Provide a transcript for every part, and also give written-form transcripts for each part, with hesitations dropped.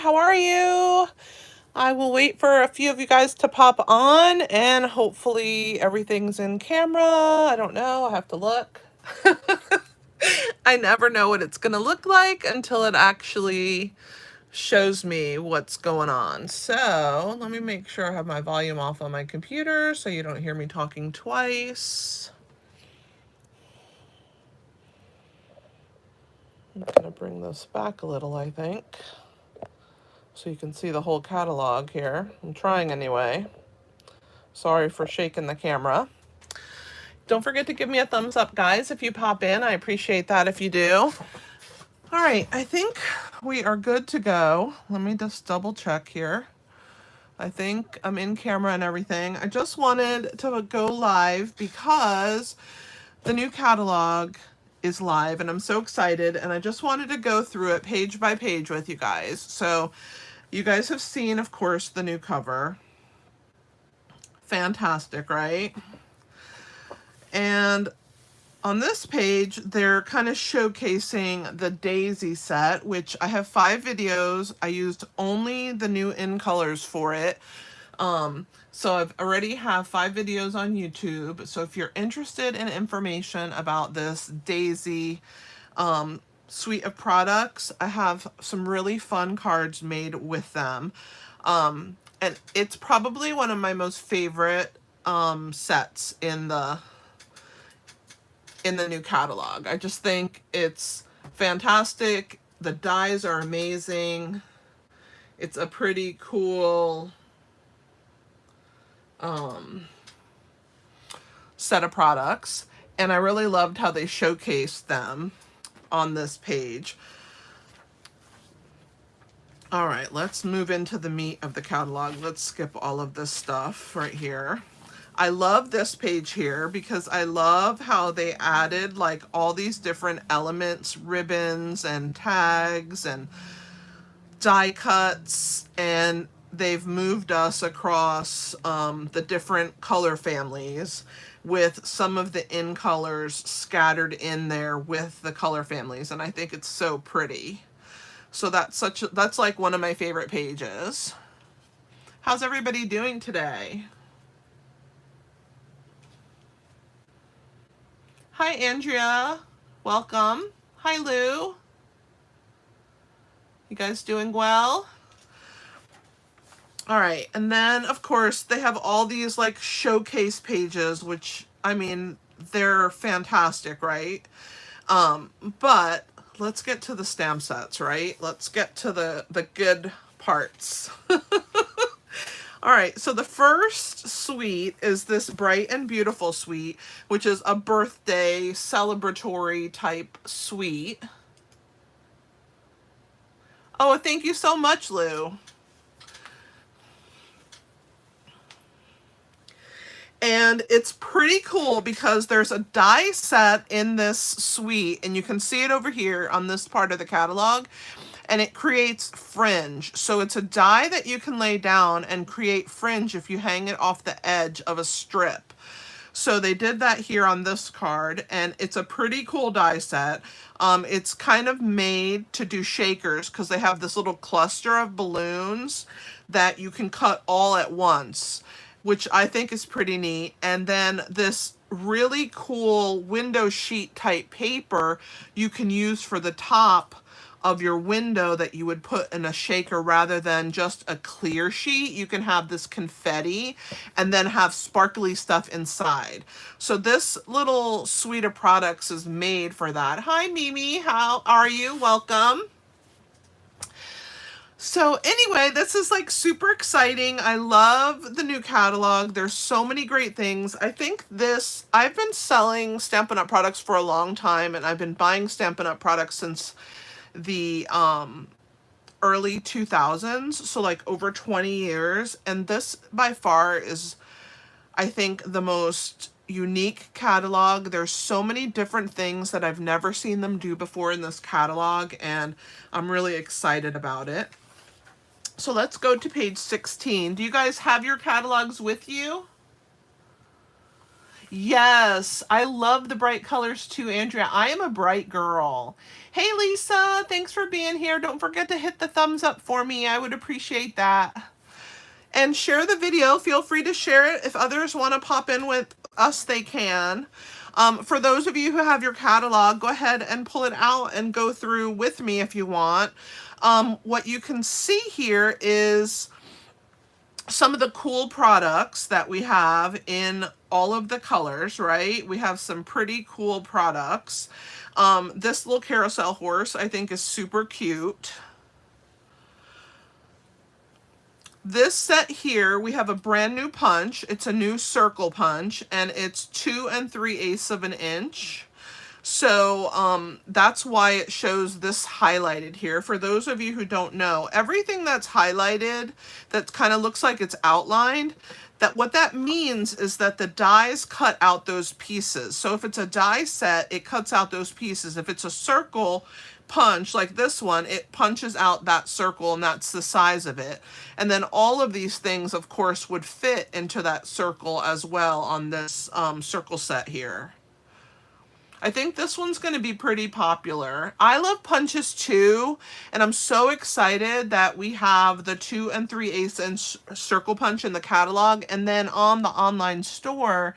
How are you? I will wait for a few of you guys to pop on and hopefully everything's in camera. I don't know. I have to look. I never know what it's going to look like until it actually shows me what's going on. So let me make sure I have my volume off on my computer so you don't hear me talking twice. I'm going to bring this back a little, I think, so you can see the whole catalog here. I'm trying anyway. Sorry for shaking the camera. Don't forget to give me a thumbs up, guys, if you pop in. I appreciate that if you do. All right, I think we are good to go. Let me just double check here. I think I'm in camera and everything. I just wanted to go live because the new catalog is live and I'm so excited, and I just wanted to go through it page by page with you guys. So you guys have seen, of course, the new cover. Fantastic, right? And on this page, they're kind of showcasing the Daisy set, which I have 5 videos. I used only the new in colors for it. So I've already have 5 videos on YouTube. So if you're interested in information about this Daisy suite of products, I have some really fun cards made with them. And it's probably one of my most favorite sets in the new catalog. I just think it's fantastic. The dies are amazing. It's a pretty cool set of products, and I really loved how they showcased them on this page. All right, let's move into the meat of the catalog. Let's skip all of this stuff right here. I love this page here because I love how they added like all these different elements, ribbons and tags and die cuts, and they've moved us across the different color families with some of the in colors scattered in there with the color families, and I think it's so pretty. So that's like one of my favorite pages. How's everybody doing today? Hi, Andrea. Welcome. Hi, Lou. You guys doing well? All right. And then, of course, they have all these like showcase pages, which, I mean, they're fantastic, right? But let's get to the stamp sets, right? Let's get to the good parts. All right, so the first suite is this Bright and Beautiful suite, which is a birthday celebratory type suite. Oh, thank you so much, Lou. And it's pretty cool because there's a die set in this suite, and you can see it over here on this part of the catalog, and it creates fringe. So it's a die that you can lay down and create fringe if you hang it off the edge of a strip. So they did that here on this card, and it's a pretty cool die set. It's kind of made to do shakers because they have this little cluster of balloons that you can cut all at once, which I think is pretty neat. And then this really cool window sheet type paper you can use for the top of your window that you would put in a shaker rather than just a clear sheet. You can have this confetti and then have sparkly stuff inside. So this little suite of products is made for that. Hi, Mimi. How are you? Welcome. So anyway, this is like super exciting. I love the new catalog. There's so many great things. I think I've been selling Stampin' Up! Products for a long time, and I've been buying Stampin' Up! Products since the early 2000s, so like over 20 years. And this by far is, I think, the most unique catalog. There's so many different things that I've never seen them do before in this catalog, and I'm really excited about it. So let's go to page 16. Do you guys have your catalogs with you? Yes, I love the bright colors too, Andrea. I am a bright girl. Hey, Lisa, thanks for being here. Don't forget to hit the thumbs up for me. I would appreciate that. And share the video. Feel free to share it. If others want to pop in with us, they can. For those of you who have your catalog, go ahead and pull it out and go through with me if you want. What you can see here is some of the cool products that we have in all of the colors, right? We have some pretty cool products. This little carousel horse I think is super cute. This set here, we have a brand new punch. It's a new circle punch, and it's 2 3/8 of an inch. So that's why it shows this highlighted here. For those of you who don't know, everything that's highlighted that kind of looks like it's outlined, that what that means is that the dies cut out those pieces. So if it's a die set, it cuts out those pieces. If it's a circle punch like this one, it punches out that circle, and that's the size of it. And then all of these things, of course, would fit into that circle as well on this circle set here. I think this one's going to be pretty popular. I love punches too, and I'm so excited that we have the 2 3/8 inch circle punch in the catalog, and then on the online store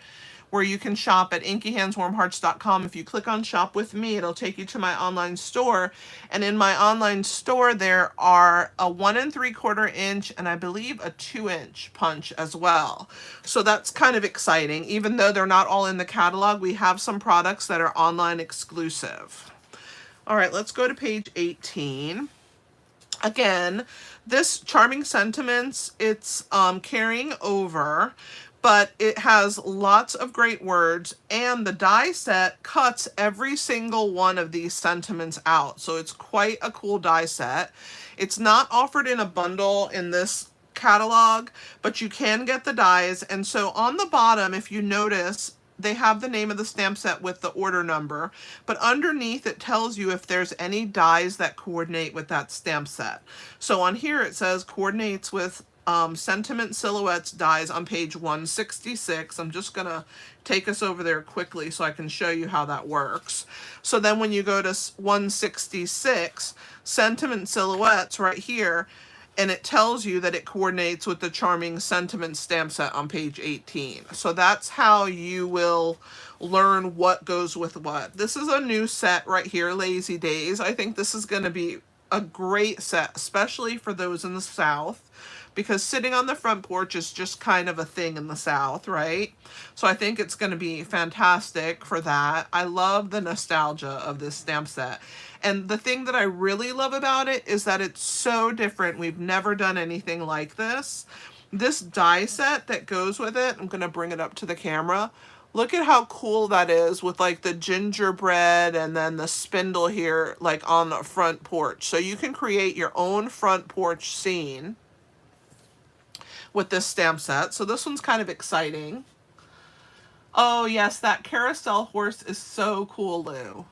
where you can shop at inkyhandswarmhearts.com. If you click on shop with me, it'll take you to my online store, and in my online store there are a 1 3/4 inch and I believe a 2-inch punch as well. So that's kind of exciting. Even though they're not all in the catalog, we have some products that are online exclusive. All right, let's go to page 18. Again, this Charming Sentiments, it's carrying over, but it has lots of great words, and the die set cuts every single one of these sentiments out. So it's quite a cool die set. It's not offered in a bundle in this catalog, but you can get the dies. And so on the bottom, if you notice, they have the name of the stamp set with the order number, but underneath it tells you if there's any dies that coordinate with that stamp set. So on here it says coordinates with Sentiment Silhouettes dies on page 166. I'm just going to take us over there quickly so I can show you how that works. So then when you go to 166, Sentiment Silhouettes right here, and it tells you that it coordinates with the Charming Sentiment stamp set on page 18. So that's how you will learn what goes with what. This is a new set right here, Lazy Days. I think this is going to be a great set, especially for those in the South, because sitting on the front porch is just kind of a thing in the South, right? So I think it's going to be fantastic for that. I love the nostalgia of this stamp set. And the thing that I really love about it is that it's so different. We've never done anything like this. This die set that goes with it, I'm going to bring it up to the camera. Look at how cool that is with like the gingerbread and then the spindle here like on the front porch. So you can create your own front porch scene with this stamp set. So this one's kind of exciting. Oh yes, that carousel horse is so cool, Lou.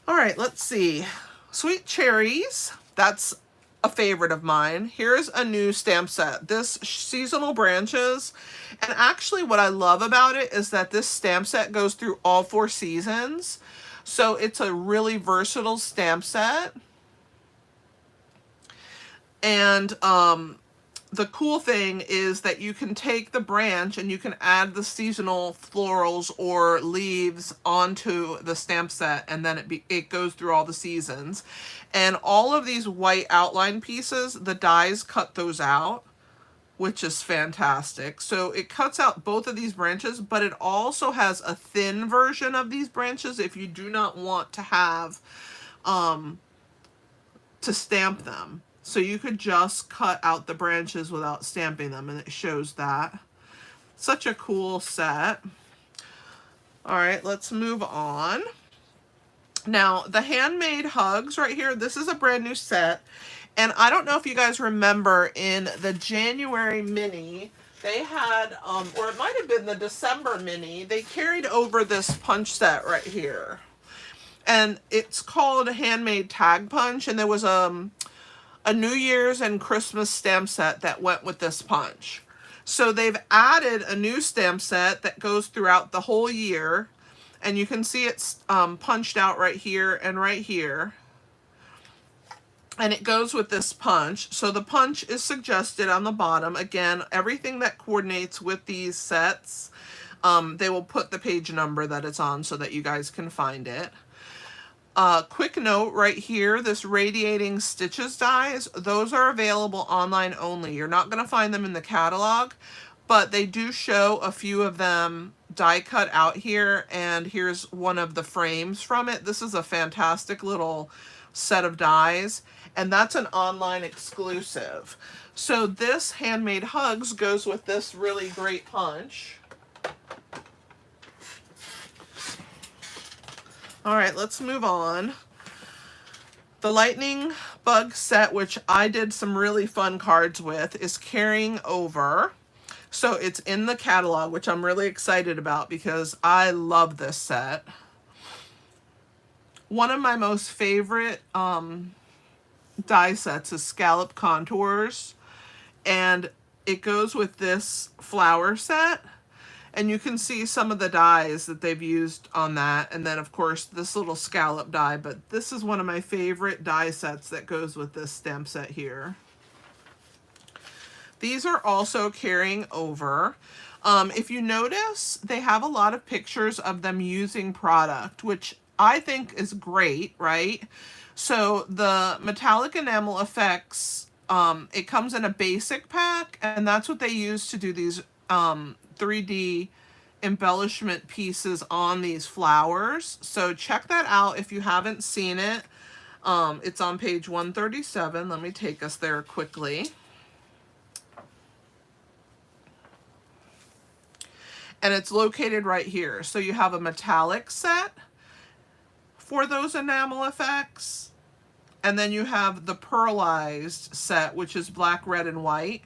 All right, let's see. Sweet Cherries, that's a favorite of mine. Here's a new stamp set. This Seasonal Branches. And actually what I love about it is that this stamp set goes through all 4 seasons. So it's a really versatile stamp set. And the cool thing is that you can take the branch and you can add the seasonal florals or leaves onto the stamp set, and then it goes through all the seasons. And all of these white outline pieces, the dies cut those out, which is fantastic. So it cuts out both of these branches, but it also has a thin version of these branches if you do not want to have to stamp them. So you could just cut out the branches without stamping them, and it shows that. Such a cool set. All right, let's move on. Now, the Handmade Hugs right here, this is a brand new set. And I don't know if you guys remember in the January mini, they had, or it might have been the December mini, they carried over this punch set right here. And it's called Handmade Tag Punch, and there was a New Year's and Christmas stamp set that went with this punch. So they've added a new stamp set that goes throughout the whole year. And you can see it's punched out right here and right here. And it goes with this punch. So the punch is suggested on the bottom. Again, everything that coordinates with these sets, they will put the page number that it's on so that you guys can find it. Quick note right here, this radiating stitches dies, those are available online only. You're not going to find them in the catalog, but they do show a few of them die cut out here, and here's one of the frames from it. This is a fantastic little set of dies, and that's an online exclusive. So this Handmade Hugs goes with this really great punch. All right, let's move on. The Lightning Bug set, which I did some really fun cards with, is carrying over. So it's in the catalog, which I'm really excited about because I love this set. One of my most favorite die sets is Scallop Contours, and it goes with this flower set. And you can see some of the dies that they've used on that. And then, of course, this little scallop die. But this is one of my favorite die sets that goes with this stamp set here. These are also carrying over. If you notice, they have a lot of pictures of them using product, which I think is great, right? So the metallic enamel effects, it comes in a basic pack, and that's what they use to do these 3D embellishment pieces on these flowers. So check that out if you haven't seen it. It's on page 137. Let me take us there quickly. And it's located right here. So you have a metallic set for those enamel effects. And then you have the pearlized set, which is black, red, and white.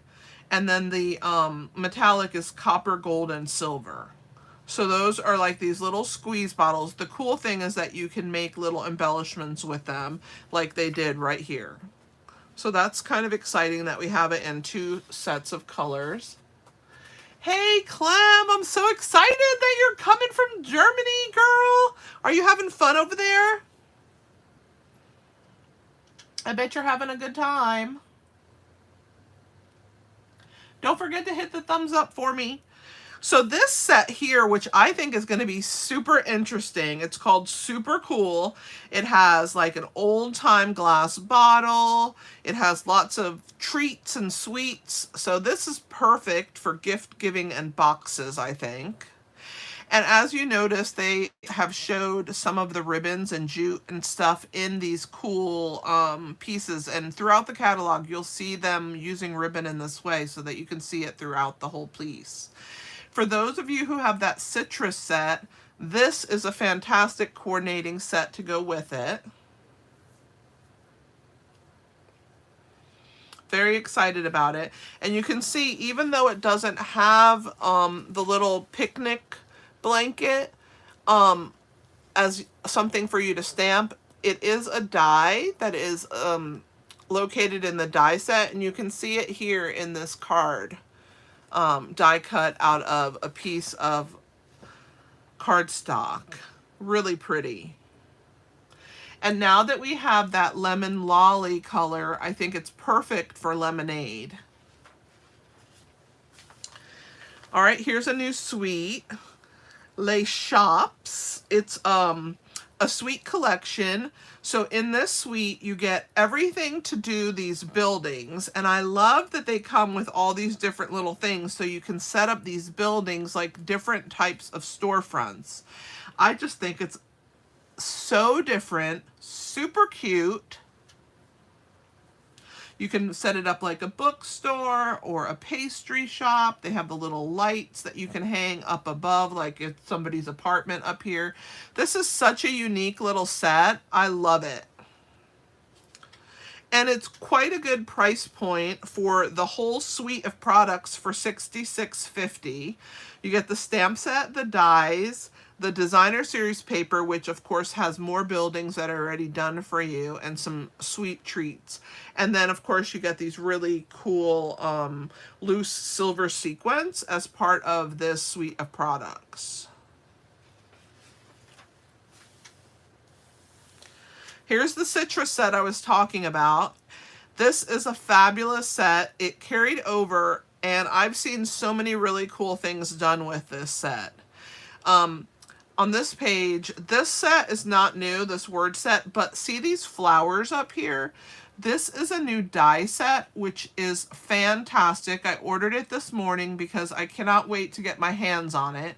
And then the metallic is copper, gold, and silver. So those are like these little squeeze bottles. The cool thing is that you can make little embellishments with them like they did right here. So that's kind of exciting that we have it in 2 sets of colors. Hey, Clem, I'm so excited that you're coming from Germany, girl. Are you having fun over there? I bet you're having a good time. Don't forget to hit the thumbs up for me. So this set here, which I think is going to be super interesting, it's called Super Cool. It has like an old-time glass bottle. It has lots of treats and sweets. So this is perfect for gift giving and boxes, I think. And as you notice, they have showed some of the ribbons and jute and stuff in these cool pieces. And throughout the catalog, you'll see them using ribbon in this way so that you can see it throughout the whole piece. For those of you who have that citrus set, this is a fantastic coordinating set to go with it. Very excited about it. And you can see, even though it doesn't have the little picnic blanket as something for you to stamp, it is a die that is located in the die set, and you can see it here in this card. Die cut out of a piece of cardstock. Really pretty. And now that we have that lemon lolly color, I think it's perfect for lemonade. All right, here's a new suite. Les Shops. It's a suite collection. So in this suite, you get everything to do these buildings. And I love that they come with all these different little things so you can set up these buildings like different types of storefronts. I just think it's so different, super cute. You can set it up like a bookstore or a pastry shop. They have the little lights that you can hang up above, like it's somebody's apartment up here. This is such a unique little set. I love it. And it's quite a good price point for the whole suite of products for $66.50. You get the stamp set, the dies, the designer series paper, which of course has more buildings that are already done for you and some sweet treats. And then of course you get these really cool loose silver sequins as part of this suite of products. Here's the citrus set I was talking about. This is a fabulous set. It carried over, and I've seen so many really cool things done with this set. On this page, this set is not new, this word set, but see these flowers up here? This is a new die set, which is fantastic. I ordered it this morning because I cannot wait to get my hands on it.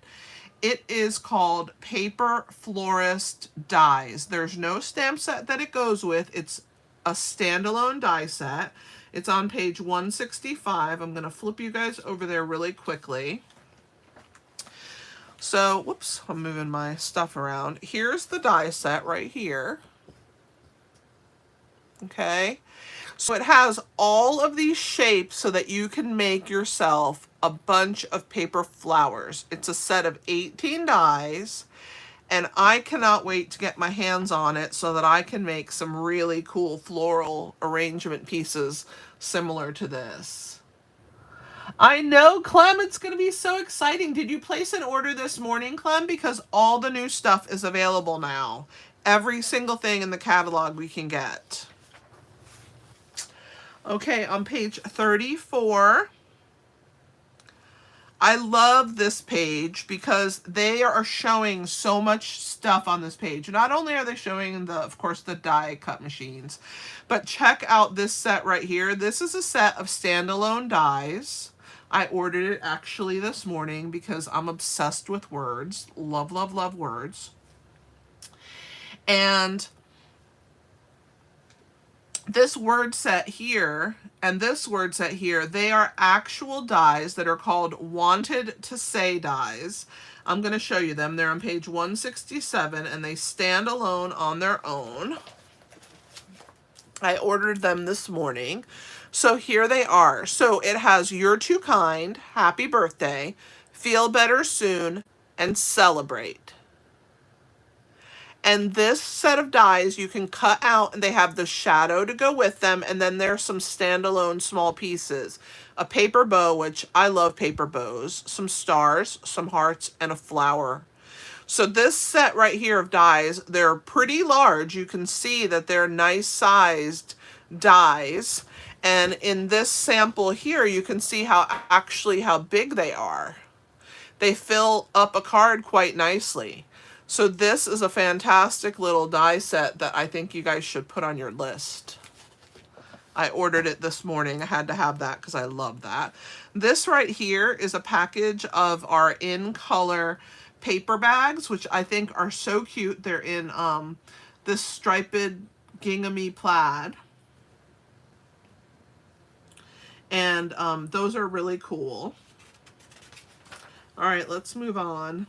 It is called Paper Florist Dies. There's no stamp set that it goes with. It's a standalone die set. It's on page 165. I'm going to flip you guys over there really quickly. So, whoops, I'm moving my stuff around. Here's the die set right here. Okay. So it has all of these shapes so that you can make yourself a bunch of paper flowers. It's a set of 18 dies, and I cannot wait to get my hands on it so that I can make some really cool floral arrangement pieces similar to this. I know, Clem, it's going to be so exciting. Did you place an order this morning, Clem? Because all the new stuff is available now. Every single thing in the catalog we can get. Okay, on page 34, I love this page because they are showing so much stuff on this page. Not only are they showing of course, the die cut machines, but check out this set right here. This is a set of standalone dies. I ordered it actually this morning because I'm obsessed with words. Love, love, love words. And this word set here and this word set here, they are actual dies that are called wanted to say dies. I'm going to show you them. They're on page 167 and they stand alone on their own. I ordered them this morning. So here they are. So it has You're Too Kind, Happy Birthday, Feel Better Soon, and Celebrate. And this set of dies you can cut out, and they have the shadow to go with them, and then there's some standalone small pieces. A paper bow, which I love paper bows, some stars, some hearts, and a flower. So this set right here of dies, they're pretty large. You can see that they're nice sized dies. And in this sample here, you can see how big they are. They fill up a card quite nicely. So this is a fantastic little die set that I think you guys should put on your list. I ordered it this morning. I had to have that because I love that. This right here is a package of our in color paper bags, which I think are so cute. They're in this striped ginghamy plaid. And those are really cool. All right, let's move on.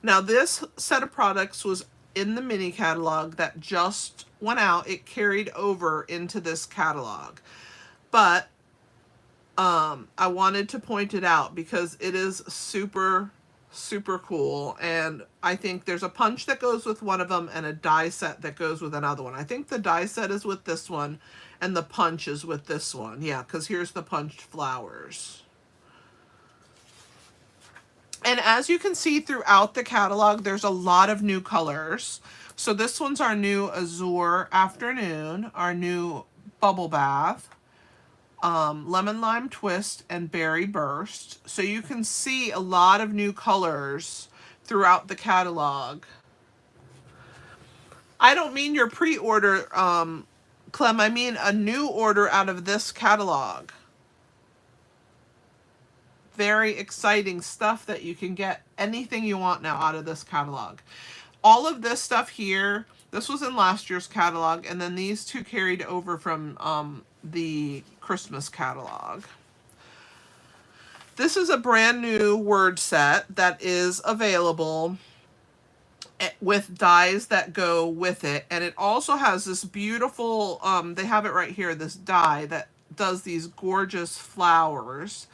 Now this set of products was in the mini catalog that just went out. It carried over into this catalog. But I wanted to point it out because it is super, super cool. And I think there's a punch that goes with one of them and a die set that goes with another one. I think the die set is with this one and the punch is with this one. Yeah, because here's the punched flowers. And as you can see throughout the catalog, there's a lot of new colors. So this one's our new Azure Afternoon, our new Bubble Bath, Lemon Lime Twist, and Berry Burst. So you can see a lot of new colors throughout the catalog. I don't mean your pre-order, Clem. I mean a new order out of this catalog. Very exciting stuff that you can get anything you want now out of this catalog. All of this stuff here, this was in last year's catalog, and then these two carried over from the Christmas catalog. This is a brand new word set that is available with dies that go with it, and it also has this beautiful, they have it right here, this die that does these gorgeous flowers.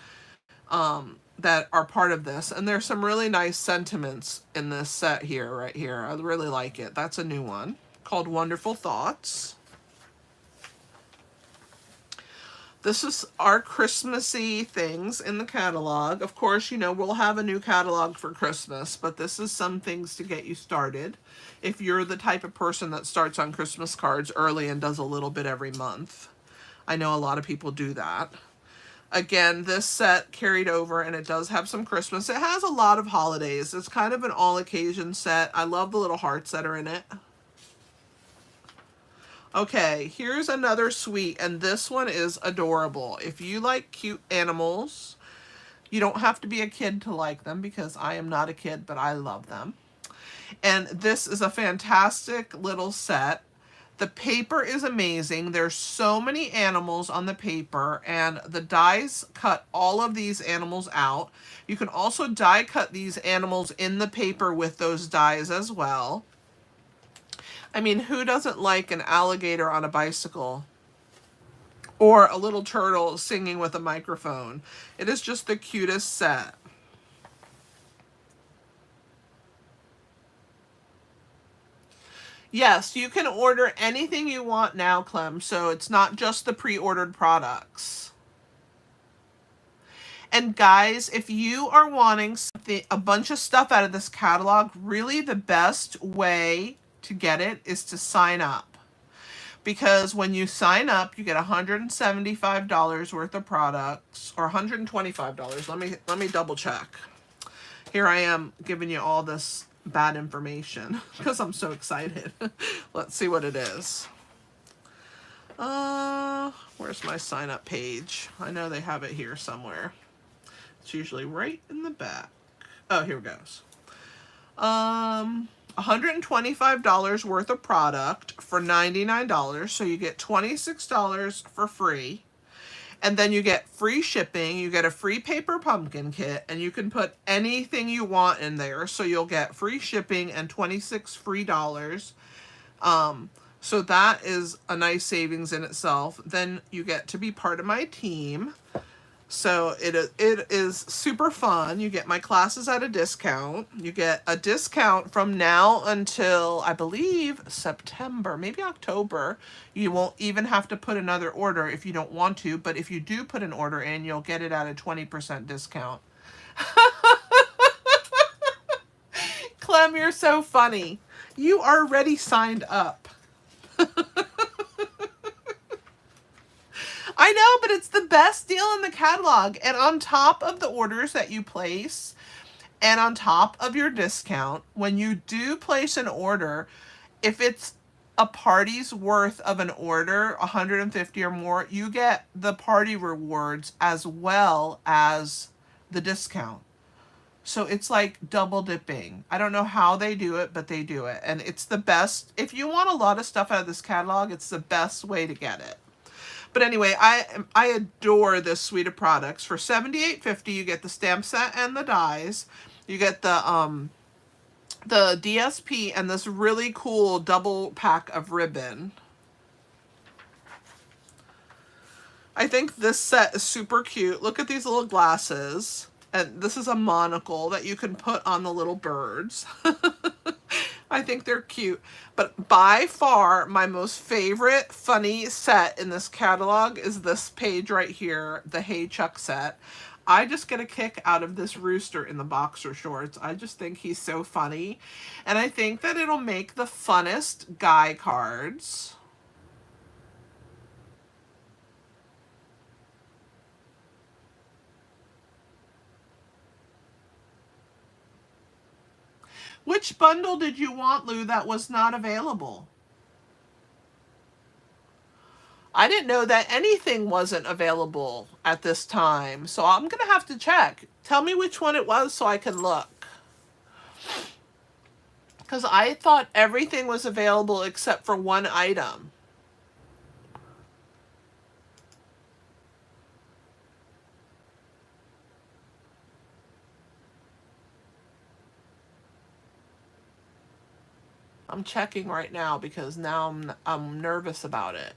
that are part of this. And there's some really nice sentiments in this set here, right here. I really like it. That's a new one called Wonderful Thoughts. This is our Christmassy things in the catalog. Of course, you know, we'll have a new catalog for Christmas, but this is some things to get you started. If you're the type of person that starts on Christmas cards early and does a little bit every month. I know a lot of people do that. Again, this set carried over, and it does have some Christmas. It has a lot of holidays. It's kind of an all-occasion set. I love the little hearts that are in it. Okay, here's another suite, and this one is adorable. If you like cute animals, you don't have to be a kid to like them, because I am not a kid, but I love them. And this is a fantastic little set. The paper is amazing. There's so many animals on the paper, and the dies cut all of these animals out. You can also die cut these animals in the paper with those dies as well. I mean, who doesn't like an alligator on a bicycle? Or a little turtle singing with a microphone? It is just the cutest set. Yes, you can order anything you want now, Clem, so it's not just the pre-ordered products. And guys, if you are wanting a bunch of stuff out of this catalog, really the best way to get it is to sign up. Because when you sign up, you get $175 worth of products, or $125. Let me double check. Here I am giving you all this bad information because I'm so excited. Let's see what it is. Where's my sign up page? I know they have it here somewhere. It's usually right in the back. Oh, here it goes. $125 worth of product for $99, so you get $26 for free. And then you get free shipping, you get a free paper pumpkin kit, and you can put anything you want in there. So you'll get free shipping and $26 free. So that is a nice savings in itself. Then you get to be part of my team. So it is super fun. You get my classes at a discount. You get a discount from now until, I believe, September, maybe October. You won't even have to put another order if you don't want to, but if you do put an order in, you'll get it at a 20% discount. Clem, you're so funny. You are already signed up. I know, but it's the best deal in the catalog. And on top of the orders that you place, and on top of your discount, when you do place an order, if it's a party's worth of an order, 150 or more, you get the party rewards as well as the discount. So it's like double dipping. I don't know how they do it, but they do it. And it's the best. If you want a lot of stuff out of this catalog, it's the best way to get it. But anyway, I adore this suite of products. For $78.50, you get the stamp set and the dies. You get the DSP and this really cool double pack of ribbon. I think this set is super cute. Look at these little glasses. And this is a monocle that you can put on the little birds. I think they're cute. But by far, my most favorite funny set in this catalog is this page right here, the Hey Chuck set. I just get a kick out of this rooster in the boxer shorts. I just think he's so funny. And I think that it'll make the funnest guy cards. Which bundle did you want, Lou, that was not available? I didn't know that anything wasn't available at this time, so I'm going to have to check. Tell me which one it was so I can look. Because I thought everything was available except for one item. I'm checking right now because now I'm nervous about it.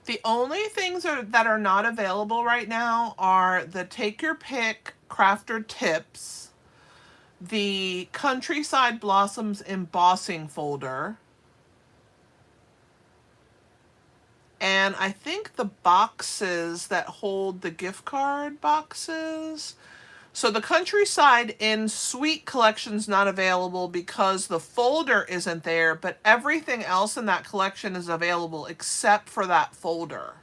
The only things that are not available right now are the Take Your Pick Crafter Tips, the Countryside Blossoms embossing folder, and I think the boxes that hold the gift card boxes. So the Countryside in Sweet collection's not available because the folder isn't there, but everything else in that collection is available except for that folder.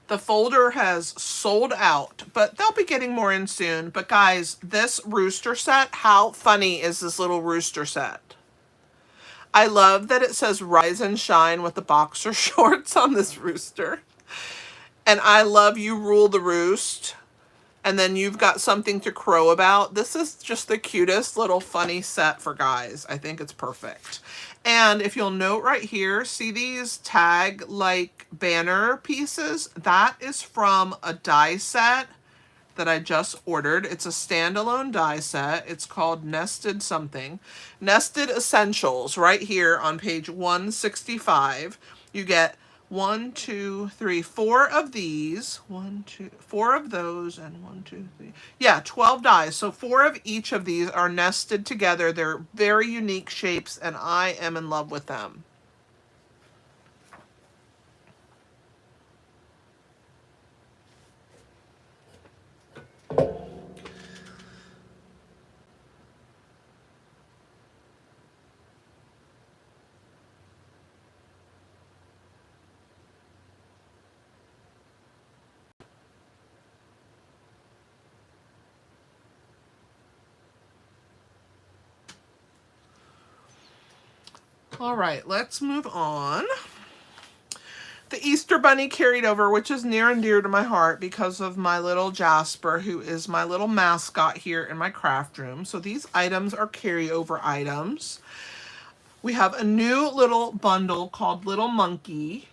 The folder has sold out, but they'll be getting more in soon. But guys, this rooster set, how funny is this little rooster set? I love that it says Rise and Shine with the boxer shorts on this rooster. And I love You Rule the Roost. And then you've got something to crow about. This is just the cutest little funny set for guys. I think it's perfect. And if you'll note right here, see these tag like banner pieces? That is from a die set that I just ordered. It's a standalone die set. It's called Nested something. Nested Essentials right here on page 165. You get 1, 2, 3, 4 of these. 1, 2, 4 of those, and 1, 2, 3. Yeah, 12 dies. So 4 of each of these are nested together. They're very unique shapes, and I am in love with them. All right, let's move on. The Easter Bunny carried over, which is near and dear to my heart because of my little Jasper, who is my little mascot here in my craft room. So these items are carryover items. We have a new little bundle called Little Monkey.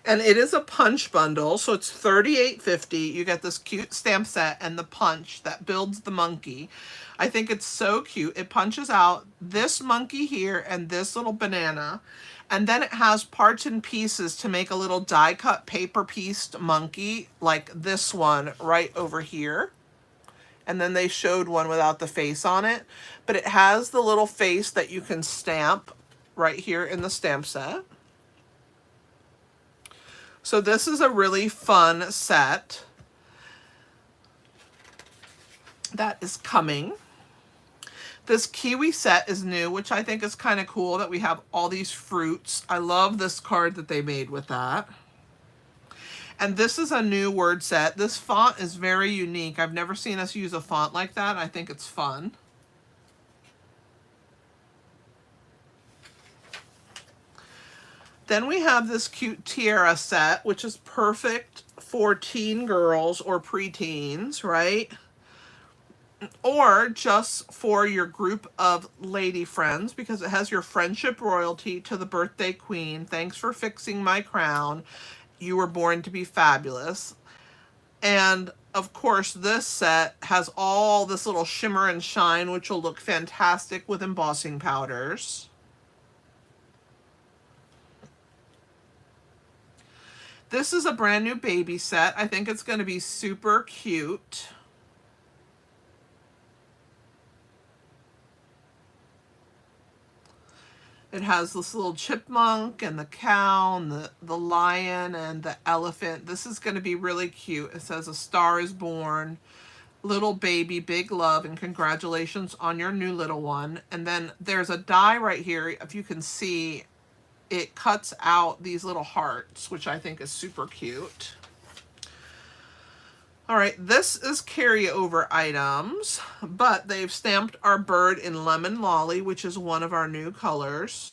And it is a punch bundle, so it's $38.50. You get this cute stamp set and the punch that builds the monkey. I think it's so cute. It punches out this monkey here and this little banana. And then it has parts and pieces to make a little die-cut paper-pieced monkey, like this one right over here. And then they showed one without the face on it. But it has the little face that you can stamp right here in the stamp set. So this is a really fun set that is coming. This kiwi set is new, which I think is kind of cool that we have all these fruits. I love this card that they made with that. And this is a new word set. This font is very unique. I've never seen us use a font like that. I think it's fun. Then we have this cute tiara set, which is perfect for teen girls or preteens, right? Or just for your group of lady friends, because it has your friendship royalty to the birthday queen. Thanks for fixing my crown. You were born to be fabulous. And of course, this set has all this little shimmer and shine, which will look fantastic with embossing powders. This is a brand new baby set. I think it's going to be super cute. It has this little chipmunk and the cow and the lion and the elephant. This is going to be really cute. It says, "A star is born. Little baby, big love, and congratulations on your new little one." And then there's a die right here, if you can see. It cuts out these little hearts, which I think is super cute. All right, this is carryover items, but they've stamped our bird in Lemon Lolly, which is one of our new colors.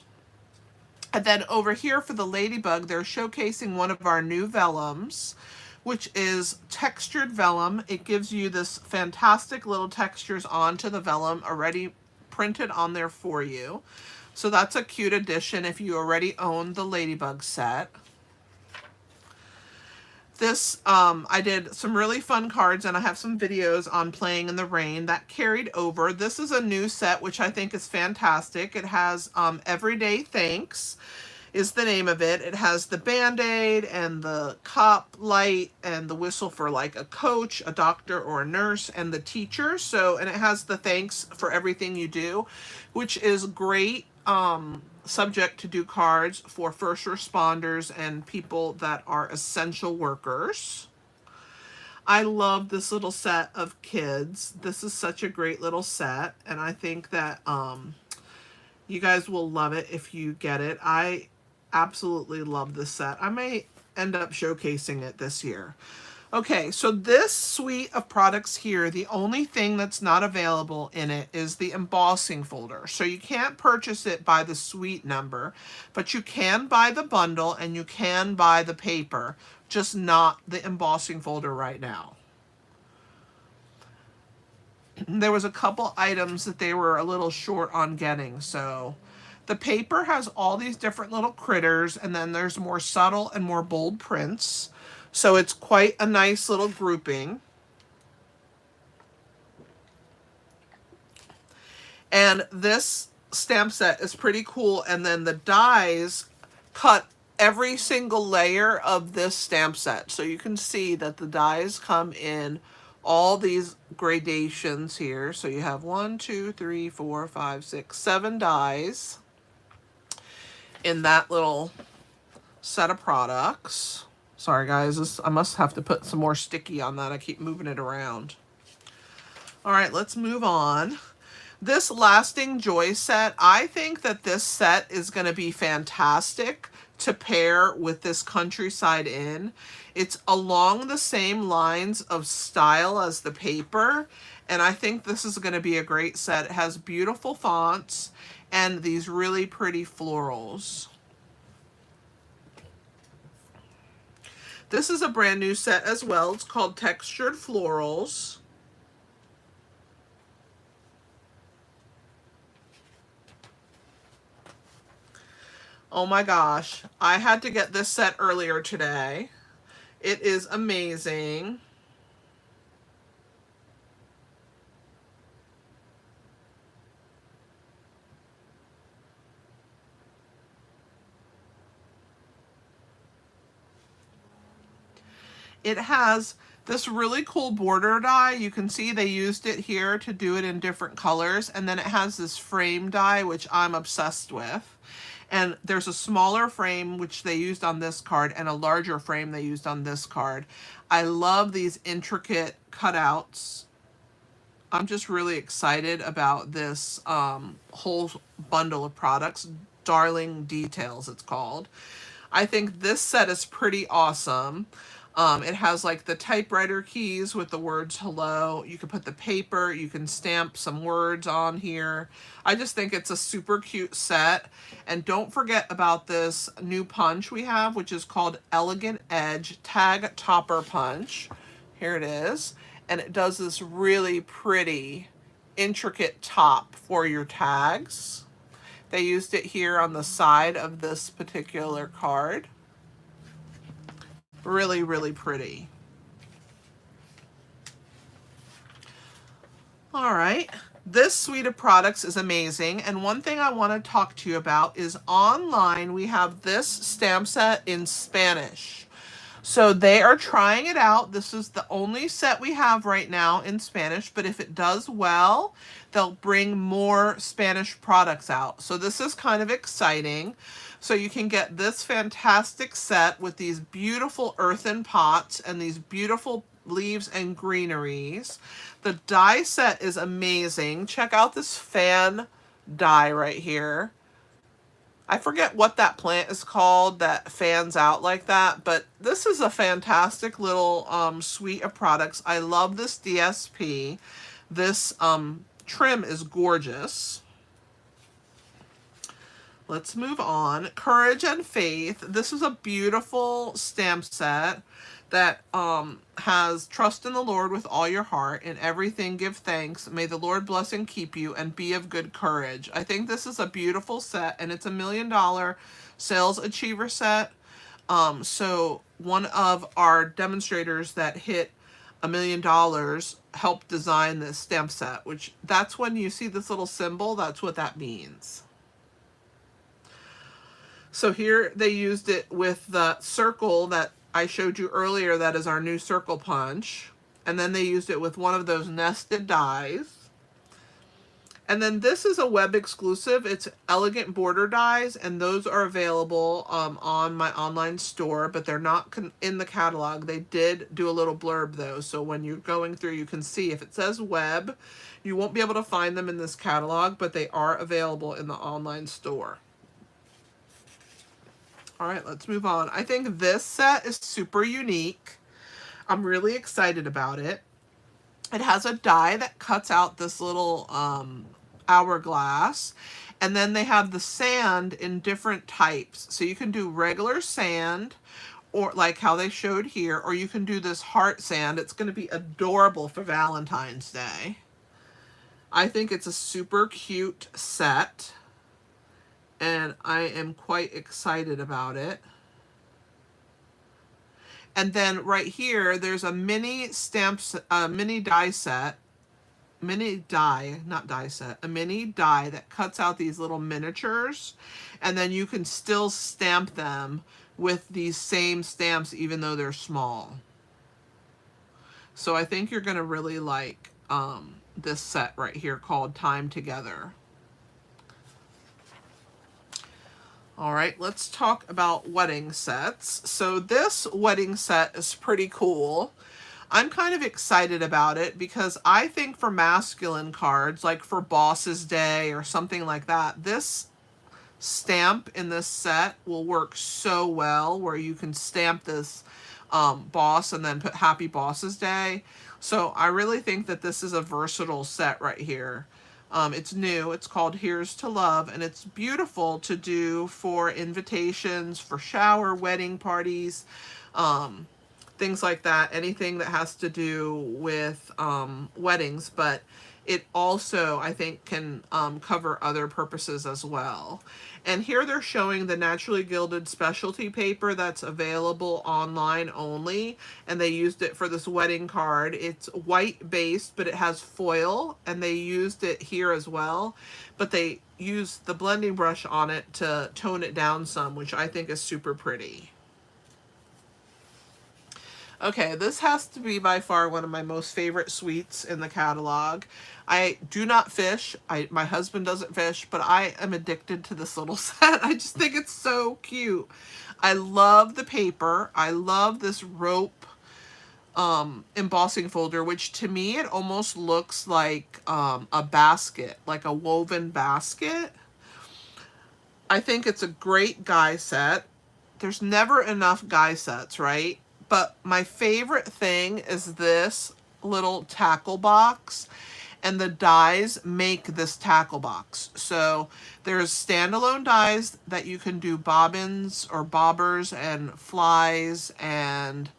And then over here for the ladybug, they're showcasing one of our new vellums, which is textured vellum. It gives you this fantastic little textures onto the vellum already printed on there for you. So that's a cute addition if you already own the ladybug set. This, I did some really fun cards, and I have some videos on playing in the rain that carried over. This is a new set, which I think is fantastic. It has Everyday Thanks is the name of it. It has the Band-Aid and the cop light and the whistle for like a coach, a doctor, or a nurse, and the teacher. So, and it has the thanks for everything you do, which is great. Subject to do cards for first responders and people that are essential workers. I love this little set of kids. This is such a great little set, and I think that you guys will love it if you get it. I absolutely love this set. I may end up showcasing it this year. Okay, so this suite of products here, the only thing that's not available in it is the embossing folder. So you can't purchase it by the suite number, but you can buy the bundle and you can buy the paper, just not the embossing folder right now. There was a couple items that they were a little short on getting, so the paper has all these different little critters, and then there's more subtle and more bold prints. So it's quite a nice little grouping. And this stamp set is pretty cool. And then the dies cut every single layer of this stamp set. So you can see that the dies come in all these gradations here. So you have 1, 2, 3, 4, 5, 6, 7 dies in that little set of products. Sorry guys, I must have to put some more sticky on that. I keep moving it around. All right, let's move on. This Lasting Joy set, I think that this set is going to be fantastic to pair with this Countryside Inn. It's along the same lines of style as the paper, and I think this is going to be a great set. It has beautiful fonts and these really pretty florals. This is a brand new set as well. It's called Textured Florals. Oh my gosh, I had to get this set earlier today. It is amazing. It has this really cool border die. You can see they used it here to do it in different colors. And then it has this frame die, which I'm obsessed with. And there's a smaller frame, which they used on this card, and a larger frame they used on this card. I love these intricate cutouts. I'm just really excited about this whole bundle of products. Darling Details, it's called. I think this set is pretty awesome. It has like the typewriter keys with the words hello. You can put the paper, you can stamp some words on here. I just think it's a super cute set. And don't forget about this new punch we have, which is called Elegant Edge Tag Topper Punch. Here it is. And it does this really pretty, intricate top for your tags. They used it here on the side of this particular card. Really, really pretty. All right. This suite of products is amazing. And one thing I want to talk to you about is online we have this stamp set in Spanish. So they are trying it out. This is the only set we have right now in Spanish, but if it does well, they'll bring more Spanish products out. So this is kind of exciting. So you can get this fantastic set with these beautiful earthen pots and these beautiful leaves and greeneries. The die set is amazing. Check out this fan die right here. I forget what that plant is called that fans out like that, but this is a fantastic little suite of products. I love this DSP. This trim is gorgeous. Let's move on. Courage and Faith. This is a beautiful stamp set that has trust in the Lord with all your heart. In everything give thanks. May the Lord bless and keep you, and be of good courage. I think this is a beautiful set, and it's $1 million sales achiever set. So one of our demonstrators that hit $1 million helped design this stamp set, which that's when you see this little symbol, that's what that means. So here they used it with the circle that I showed you earlier, that is our new circle punch. And then they used it with one of those nested dies. And then this is a web exclusive. It's Elegant Border Dies, and those are available on my online store, but they're not in the catalog. They did do a little blurb though, so when you're going through, you can see if it says web, you won't be able to find them in this catalog, but they are available in the online store. All right, let's move on. I think this set is super unique. I'm really excited about it. It has a die that cuts out this little hourglass, and then they have the sand in different types. So you can do regular sand, or like how they showed here, or you can do this heart sand. It's going to be adorable for Valentine's Day. I think it's a super cute set, and I am quite excited about it. And then right here, there's a mini stamps, mini die set, mini die, not die set, a mini die that cuts out these little miniatures, and then you can still stamp them with these same stamps even though they're small. So I think you're going to really like this set right here called Time Together. All right, let's talk about wedding sets. So this wedding set is pretty cool. I'm kind of excited about it because I think for masculine cards, like for Boss's Day or something like that, this stamp in this set will work so well, where you can stamp this boss and then put Happy Boss's Day. So I really think that this is a versatile set right here. It's new. It's called Here's to Love, and it's beautiful to do for invitations, for shower, wedding parties, things like that, anything that has to do with weddings, but it also, I think, can cover other purposes as well. And here they're showing the naturally gilded specialty paper that's available online only, and they used it for this wedding card. It's white based, but it has foil, and they used it here as well, but they used the blending brush on it to tone it down some, which I think is super pretty. Okay, this has to be by far one of my most favorite suites in the catalog. I do not fish. My husband doesn't fish, but I am addicted to this little set. I just think it's so cute. I love the paper. I love this rope embossing folder, which to me it almost looks like a basket, like a woven basket. I think it's a great guy set. There's never enough guy sets, right? But my favorite thing is this little tackle box, and the dies make this tackle box. So there's standalone dies that you can do bobbins or bobbers and flies and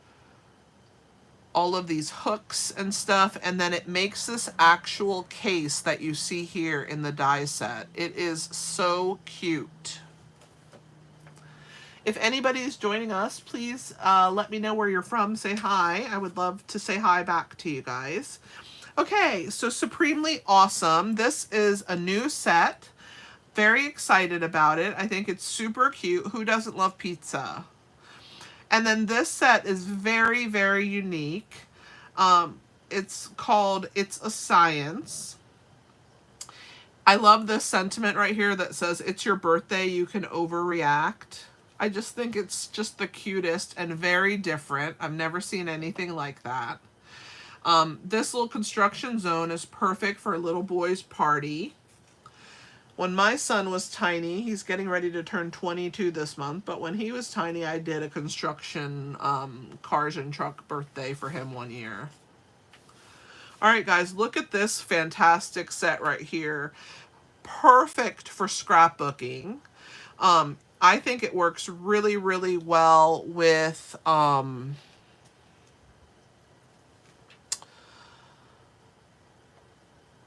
all of these hooks and stuff, and then it makes this actual case that you see here in the die set. It is so cute. If anybody's joining us, please let me know where you're from. Say hi. I would love to say hi back to you guys. Okay, so Supremely Awesome. This is a new set. Very excited about it. I think it's super cute. Who doesn't love pizza? And then this set is very, very unique. It's called It's a Science. I love this sentiment right here that says, it's your birthday, you can overreact. I just think it's just the cutest and very different. I've never seen anything like that. This little construction zone is perfect for a little boy's party. When my son was tiny, he's getting ready to turn 22 this month, but when he was tiny, I did a construction cars and truck birthday for him one year. All right, guys, look at this fantastic set right here. Perfect for scrapbooking. I think it works really, really well with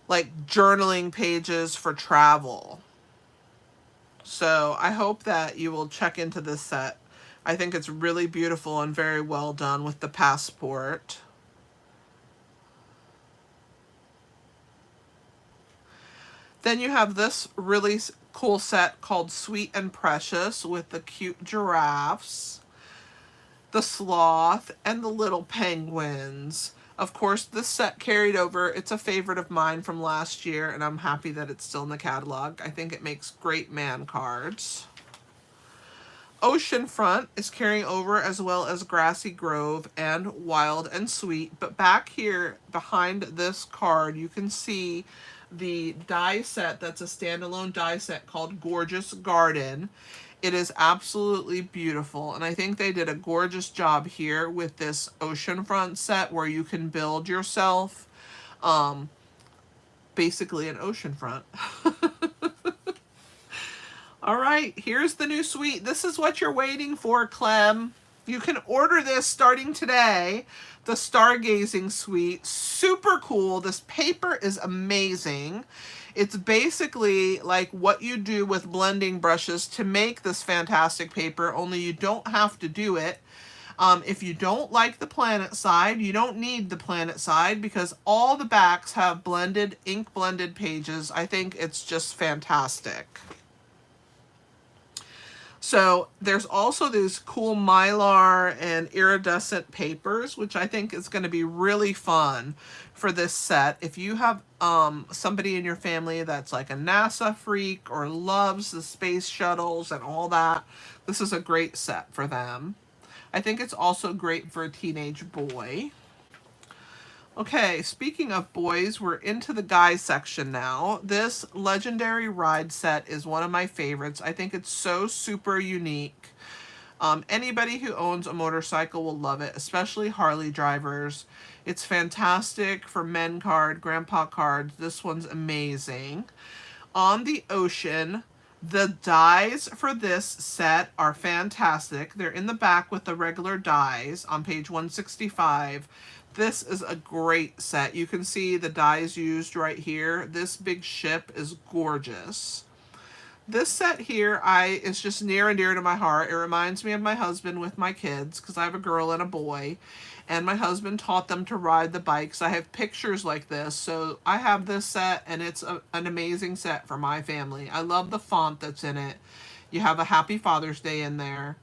like journaling pages for travel. So I hope that you will check into this set. I think it's really beautiful and very well done with the passport. Then you have this really cool set called Sweet and Precious with the cute giraffes, the sloth, and the little penguins. Of course, this set carried over. It's a favorite of mine from last year, and I'm happy that it's still in the catalog. I think it makes great man cards. Oceanfront is carrying over, as well as Grassy Grove and Wild and Sweet. But back here behind this card, you can see the die set that's a standalone die set called Gorgeous Garden. It is absolutely beautiful, and I think they did a gorgeous job here with this oceanfront set where you can build yourself basically an oceanfront. All right, here's the new suite. This is what you're waiting for, Clem. You can order this starting today. The Stargazing Suite. Super cool. This paper is amazing. It's basically like what you do with blending brushes to make this fantastic paper, only you don't have to do it. If you don't like the planet side, you don't need the planet side because all the backs have blended, ink blended pages. I think it's just fantastic. So there's also these cool mylar and iridescent papers, which I think is going to be really fun for this set. If you have somebody in your family that's like a NASA freak or loves the space shuttles and all that, this is a great set for them. I think it's also great for a teenage boy. Okay, speaking of boys, we're into the guys section now. This Legendary Ride set is one of my favorites. I think it's so super unique. Anybody who owns a motorcycle will love it, especially Harley drivers. It's fantastic for men card, grandpa cards. This one's amazing. On the ocean, the dies for this set are fantastic. They're in the back with the regular dies on page 165. This is a great set. You can see the dies used right here. This big ship is gorgeous. This set here is just near and dear to my heart. It reminds me of my husband with my kids because I have a girl and a boy. And my husband taught them to ride the bikes. I have pictures like this. So I have this set and it's an amazing set for my family. I love the font that's in it. You have a Happy Father's Day in there.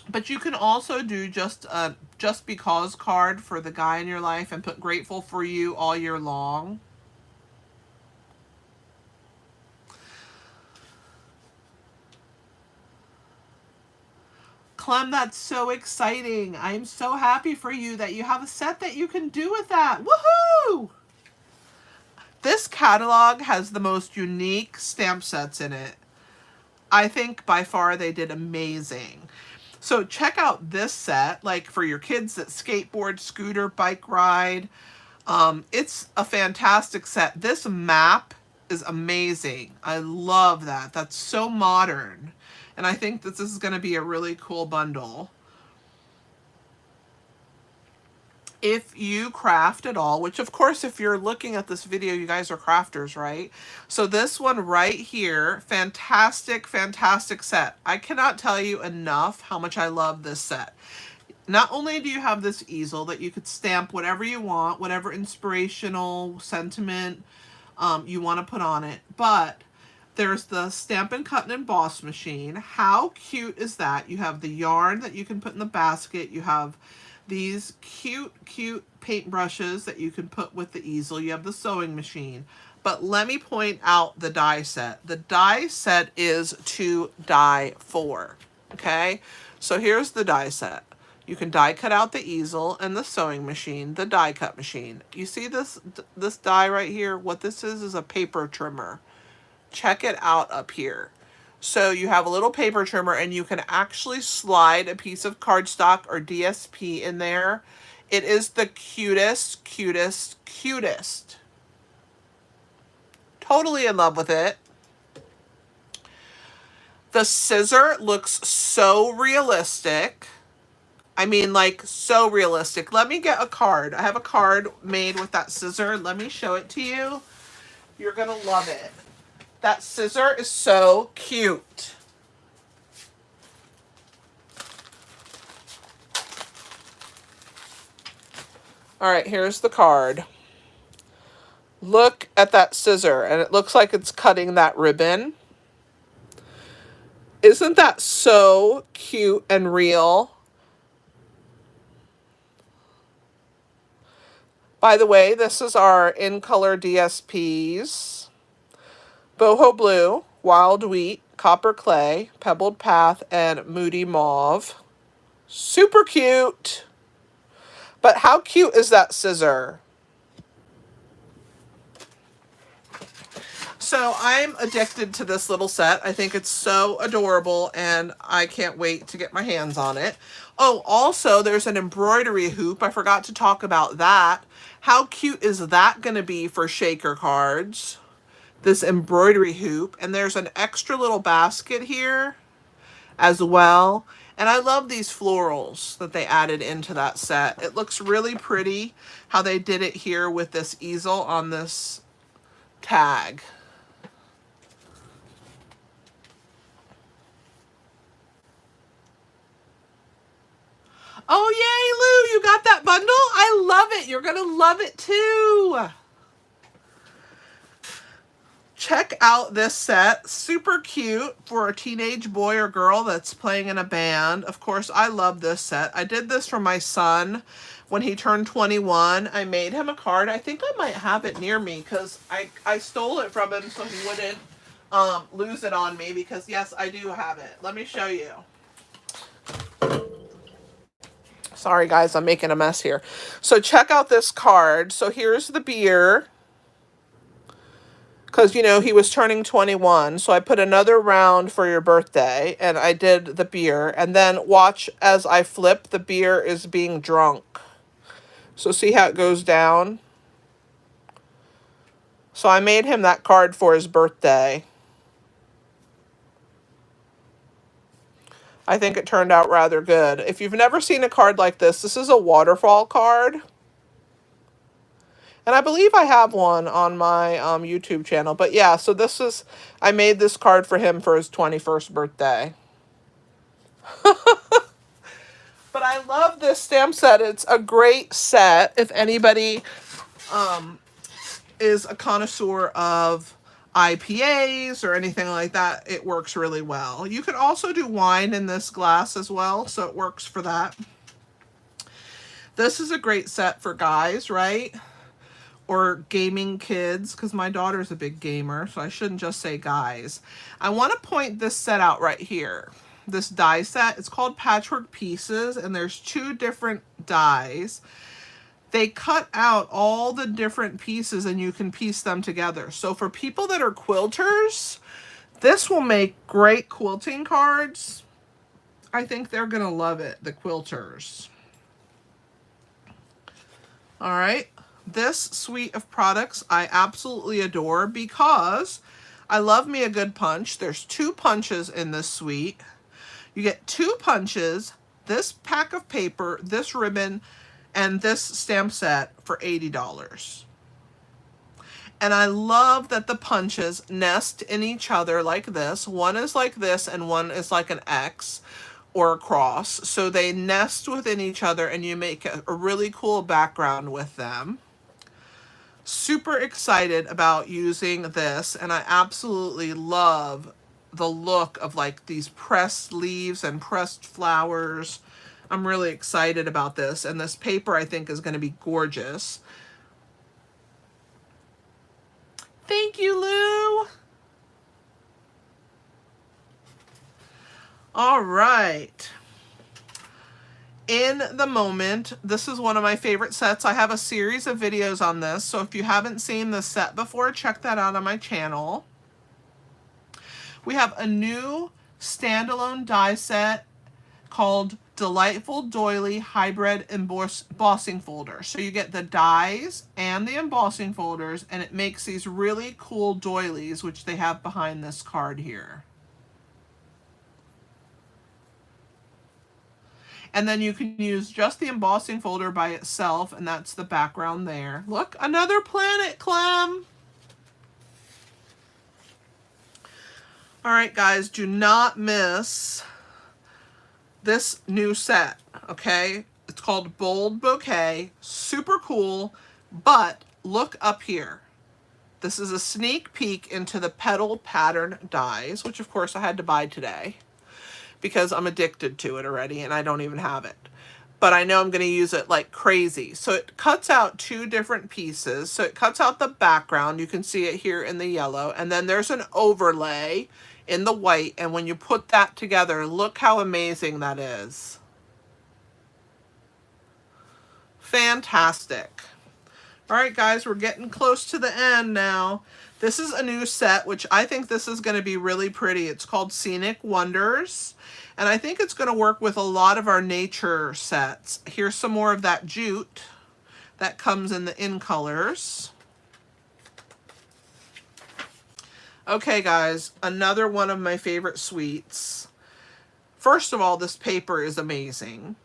But you can also do just a just because card for the guy in your life and put grateful for you all year long. Clem, that's so exciting. I'm so happy for you that you have a set that you can do with that. Woohoo! This catalog has the most unique stamp sets in it. I think by far they did amazing. So check out this set, like for your kids that skateboard, scooter, bike ride. It's a fantastic set. This map is amazing. I love that. That's so modern. And I think that this is going to be a really cool bundle. If you craft at all, which of course if you're looking at this video, you guys are crafters, right? So this one right here, fantastic, fantastic set. I cannot tell you enough how much I love this set. Not only do you have this easel that you could stamp whatever you want, whatever inspirational sentiment you want to put on it, but there's the Stampin' Cut and Emboss machine. How cute is that? You have the yarn that you can put in the basket. You have these cute, cute paint brushes that you can put with the easel. You have the sewing machine. But let me point out the die set. The die set is to die for, okay? So here's the die set. You can die cut out the easel and the sewing machine, the die cut machine. You see this die right here? What this is a paper trimmer. Check it out up here. So you have a little paper trimmer and you can actually slide a piece of cardstock or DSP in there. It is the cutest, cutest, cutest. Totally in love with it. The scissor looks so realistic. I mean, like, so realistic. Let me get a card. I have a card made with that scissor. Let me show it to you. You're going to love it. That scissor is so cute. All right, here's the card. Look at that scissor, and it looks like it's cutting that ribbon. Isn't that so cute and real? By the way, this is our in color DSPs. Boho Blue, Wild Wheat, Copper Clay, Pebbled Path, and Moody Mauve. Super cute. But how cute is that scissor? So I'm addicted to this little set. I think it's so adorable, and I can't wait to get my hands on it. Oh, also, there's an embroidery hoop. I forgot to talk about that. How cute is that going to be for shaker cards? This embroidery hoop. And there's an extra little basket here as well. And I love these florals that they added into that set. It looks really pretty how they did it here with this easel on this tag. Oh, yay, Lou, you got that bundle? I love it. You're going to love it too. Check out this set. Super cute for a teenage boy or girl that's playing in a band. Of course, I love this set. I did this for my son when he turned 21. I made him a card. I think I might have it near me because I stole it from him so he wouldn't lose it on me, because yes, I do have it. Let me show you. Sorry guys, I'm making a mess here. So check out this card. So here's the beer, because, you know, he was turning 21. So I put another round for your birthday, and I did the beer. And then watch as I flip, the beer is being drunk. So see how it goes down? So I made him that card for his birthday. I think it turned out rather good. If you've never seen a card like this is a waterfall card. And I believe I have one on my YouTube channel. But yeah, so this is, I made this card for him for his 21st birthday. But I love this stamp set. It's a great set if anybody is a connoisseur of IPAs or anything like that. It works really well. You could also do wine in this glass as well, so it works for that. This is a great set for guys, right? Or gaming kids, because my daughter's a big gamer, so I shouldn't just say guys. I want to point this set out right here. This die set, it's called Patchwork Pieces, and there's 2 different dies. They cut out all the different pieces and you can piece them together. So for people that are quilters, this will make great quilting cards. I think they're going to love it, the quilters. All right. This suite of products I absolutely adore because I love me a good punch. There's 2 punches in this suite. You get 2 punches, this pack of paper, this ribbon, and this stamp set for $80. And I love that the punches nest in each other like this. One is like this and one is like an X or a cross. So they nest within each other and you make a really cool background with them. Super excited about using this, and I absolutely love the look of like these pressed leaves and pressed flowers. I'm really excited about this, and this paper I think is going to be gorgeous. Thank you, Lou. All right. In the Moment, this is one of my favorite sets. I have a series of videos on this, so if you haven't seen this set before, check that out on my channel. We have a new standalone die set called Delightful Doily Hybrid Embossing Folder. So you get the dies and the embossing folders, and it makes these really cool doilies, which they have behind this card here. And then you can use just the embossing folder by itself, and that's the background there. Look, another planet, Clem. All right, guys, do not miss this new set, okay? It's called Bold Bouquet. Super cool, but look up here. This is a sneak peek into the petal pattern dies, which of course I had to buy today because I'm addicted to it already and I don't even have it. But I know I'm going to use it like crazy. So it cuts out two different pieces. So it cuts out the background. You can see it here in the yellow. And then there's an overlay in the white. And when you put that together, look how amazing that is. Fantastic. All right, guys, we're getting close to the end now. This is a new set, which I think this is going to be really pretty. It's called Scenic Wonders. And I think it's going to work with a lot of our nature sets. Here's some more of that jute that comes in the in colors. Okay, guys, another one of my favorite suites. First of all, this paper is amazing.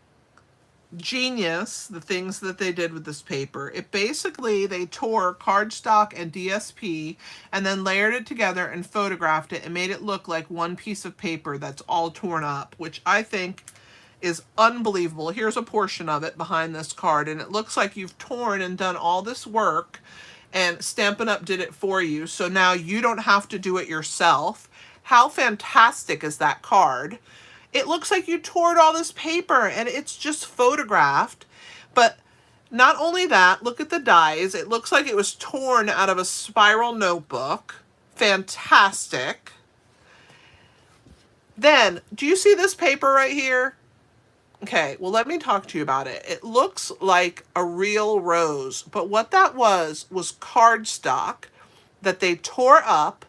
Genius, the things that they did with this paper. It basically, they tore cardstock and DSP and then layered it together and photographed it and made it look like one piece of paper that's all torn up, which I think is unbelievable. Here's a portion of it behind this card, and it looks like you've torn and done all this work, and Stampin' Up! Did it for you, so now you don't have to do it yourself. How fantastic is that card? It looks like you tore all this paper and it's just photographed. But not only that, look at the dies. It looks like it was torn out of a spiral notebook. Fantastic. Then, do you see this paper right here? Okay, well, let me talk to you about it. It looks like a real rose, but what that was cardstock that they tore up,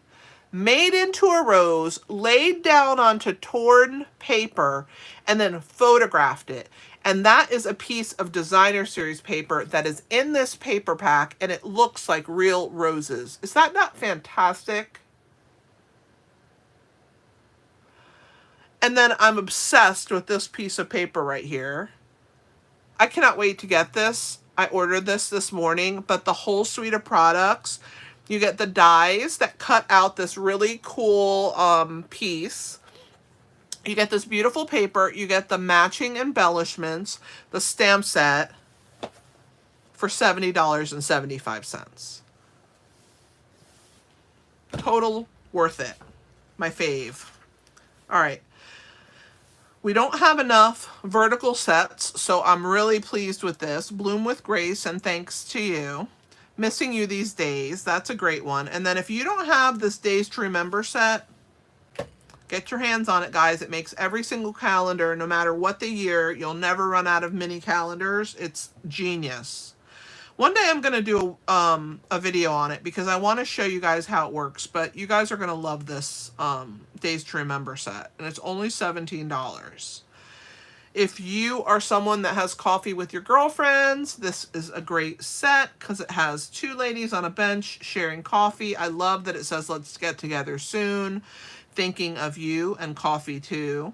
made into a rose, laid down onto torn paper, and then photographed it. And that is a piece of designer series paper that is in this paper pack, and it looks like real roses. Is that not fantastic? And then I'm obsessed with this piece of paper right here. I cannot wait to get this. I ordered this morning, but the whole suite of products, you get the dies that cut out this really cool piece. You get this beautiful paper. You get the matching embellishments, the stamp set for $70.75. Total worth it. My fave. All right. We don't have enough vertical sets, so I'm really pleased with this. Bloom with Grace and Thanks to You. Missing You These Days. That's a great one. And then if you don't have this Days to Remember set, get your hands on it, guys. It makes every single calendar, no matter what the year. You'll never run out of mini calendars. It's genius. One day I'm going to do a video on it because I want to show you guys how it works. But you guys are going to love this Days to Remember set. And it's only $17. If you are someone that has coffee with your girlfriends, this is a great set because it has two ladies on a bench sharing coffee. I love that it says, let's get together soon. Thinking of you and coffee too.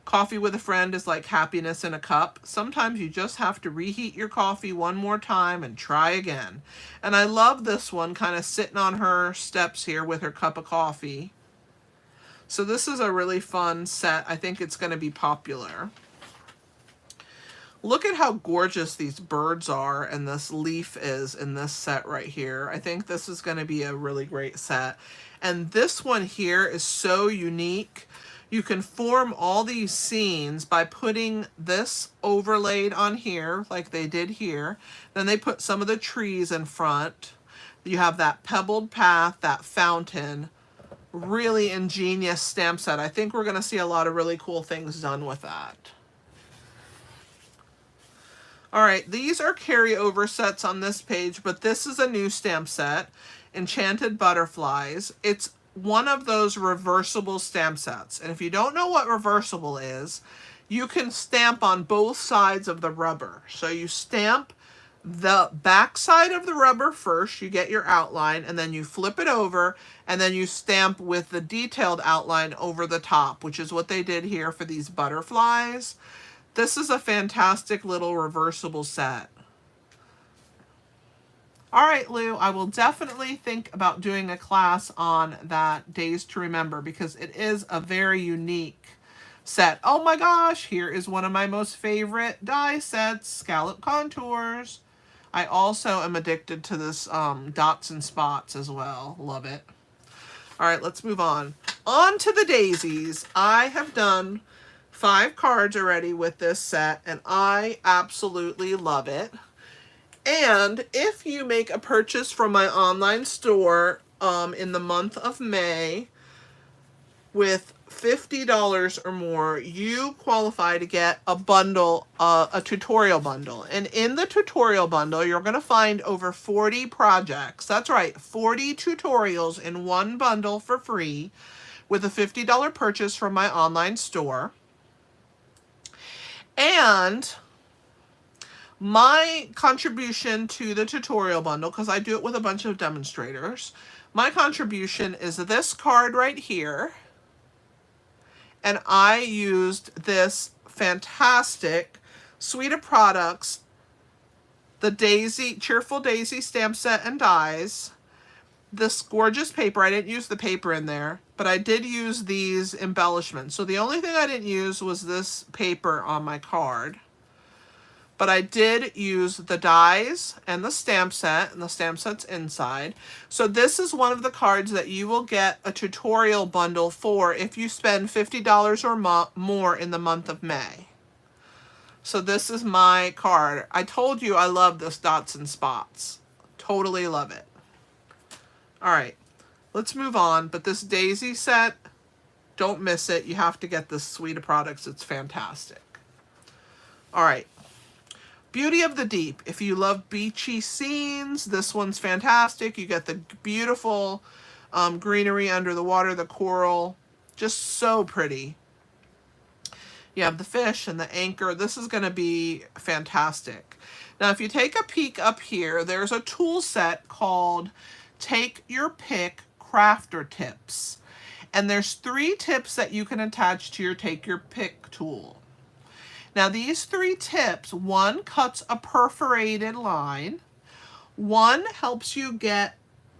Coffee with a friend is like happiness in a cup. Sometimes you just have to reheat your coffee one more time and try again. And I love this one kind of sitting on her steps here with her cup of coffee. So this is a really fun set. I think it's going to be popular. Look at how gorgeous these birds are and this leaf is in this set right here. I think this is going to be a really great set. And this one here is so unique. You can form all these scenes by putting this overlaid on here, like they did here. Then they put some of the trees in front. You have that pebbled path, that fountain. Really ingenious stamp set. I think we're going to see a lot of really cool things done with that. All right, these are carryover sets on this page, but this is a new stamp set, Enchanted Butterflies. It's one of those reversible stamp sets. And if you don't know what reversible is, you can stamp on both sides of the rubber. So you stamp the back side of the rubber first, you get your outline, and then you flip it over, and then you stamp with the detailed outline over the top, which is what they did here for these butterflies. This is a fantastic little reversible set. All right, Lou, I will definitely think about doing a class on that Days to Remember because it is a very unique set. Oh my gosh, here is one of my most favorite die sets, Scallop Contours. I also am addicted to this dots and spots as well. Love it. All right, let's move on. On to the daisies. I have done 5 cards already with this set, and I absolutely love it. And if you make a purchase from my online store in the month of May with $50 or more, you qualify to get a bundle, a tutorial bundle. And in the tutorial bundle, you're going to find over 40 projects. That's right, 40 tutorials in one bundle for free with a $50 purchase from my online store. And my contribution to the tutorial bundle, because I do it with a bunch of demonstrators, my contribution is this card right here. And I used this fantastic suite of products, the Daisy, Cheerful Daisy stamp set and dies, this gorgeous paper. I didn't use the paper in there, but I did use these embellishments. So the only thing I didn't use was this paper on my card. But I did use the dies and the stamp set, and the stamp set's inside. So this is one of the cards that you will get a tutorial bundle for if you spend $50 or more in the month of May. So this is my card. I told you I love this dots and spots. Totally love it. All right, let's move on. But this daisy set, don't miss it. You have to get this suite of products. It's fantastic. All right. Beauty of the Deep. If you love beachy scenes, this one's fantastic. You get the beautiful greenery under the water, the coral. Just so pretty. You have the fish and the anchor. This is going to be fantastic. Now, if you take a peek up here, there's a tool set called Take Your Pick Crafter Tips. And there's 3 tips that you can attach to your Take Your Pick tool. Now these 3 tips, one cuts a perforated line, one helps you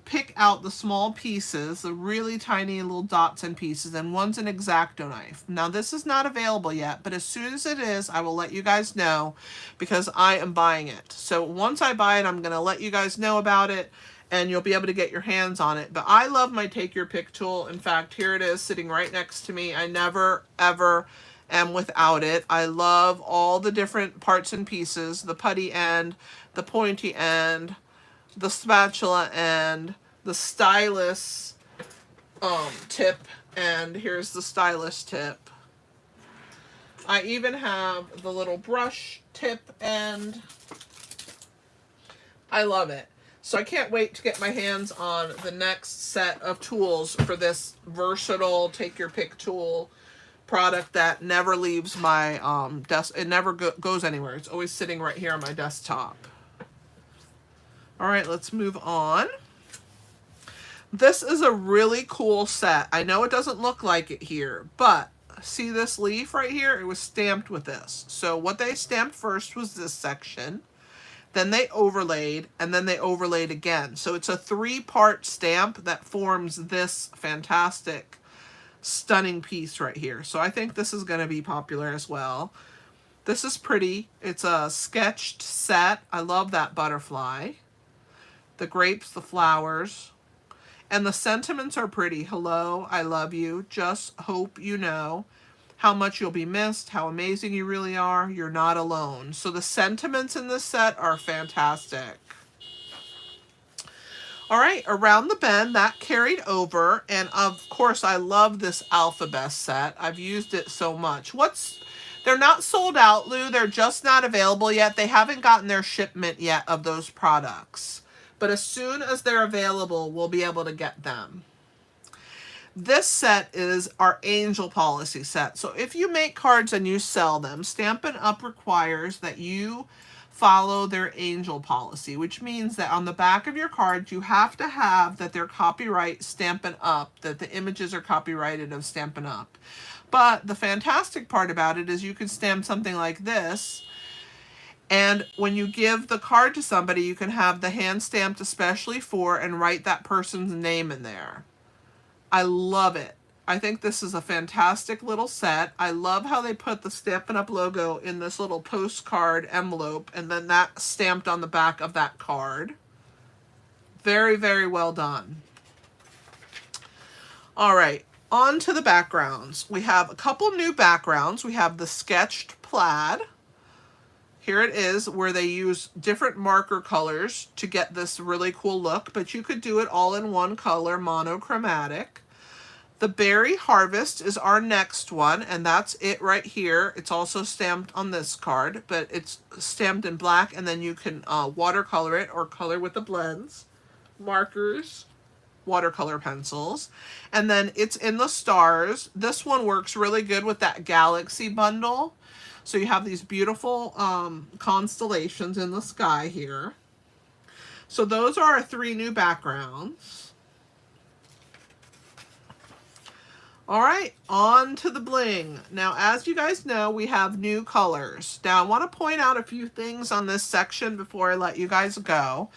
pick out the small pieces, the really tiny little dots and pieces, and one's an X-Acto knife. Now this is not available yet, but as soon as it is, I will let you guys know because I am buying it. So once I buy it, I'm going to let you guys know about it, and you'll be able to get your hands on it. But I love my Take Your Pick tool. In fact, here it is sitting right next to me. I never, ever am without it. I love all the different parts and pieces, the putty end, the pointy end, the spatula end, the stylus tip, and here's the stylus tip. I even have the little brush tip end. I love it. So I can't wait to get my hands on the next set of tools for this versatile Take Your Pick tool product that never leaves my desk. It never goes anywhere. It's always sitting right here on my desktop. All right, let's move on. This is a really cool set. I know it doesn't look like it here, but see this leaf right here? It was stamped with this. So what they stamped first was this section. Then they overlaid, and then they overlaid again. So it's a 3-part stamp that forms this fantastic, stunning piece right here. So I think this is going to be popular as well. This is pretty. It's a sketched set. I love that butterfly. The grapes, the flowers. And the sentiments are pretty. Hello, I love you. Just hope you know how much you'll be missed, how amazing you really are. You're not alone. So the sentiments in this set are fantastic. All right, Around the Bend, that carried over. And of course, I love this alphabet set. I've used it so much. They're not sold out, Lou. They're just not available yet. They haven't gotten their shipment yet of those products. But as soon as they're available, we'll be able to get them. This set is our Angel Policy set. So if you make cards and you sell them, Stampin' Up! Requires that you follow their Angel Policy, which means that on the back of your cards, you have to have that they're copyright Stampin' Up!, that the images are copyrighted of Stampin' Up! But the fantastic part about it is you can stamp something like this, and when you give the card to somebody, you can have the hand stamped especially for and write that person's name in there. I love it. I think this is a fantastic little set. I love how they put the Stampin' Up! Logo in this little postcard envelope, and then that stamped on the back of that card. Very, very well done. All right, on to the backgrounds. We have a couple new backgrounds. We have the sketched plaid. Here it is, where they use different marker colors to get this really cool look, but you could do it all in one color, monochromatic. The Berry Harvest is our next one, and that's it right here. It's also stamped on this card, but it's stamped in black, and then you can watercolor it or color with the blends, markers, watercolor pencils. And then it's in the stars. This one works really good with that galaxy bundle. So you have these beautiful constellations in the sky here. So those are our 3 new backgrounds. All right, on to the bling. Now, as you guys know, we have new colors. Now, I want to point out a few things on this section before I let you guys go.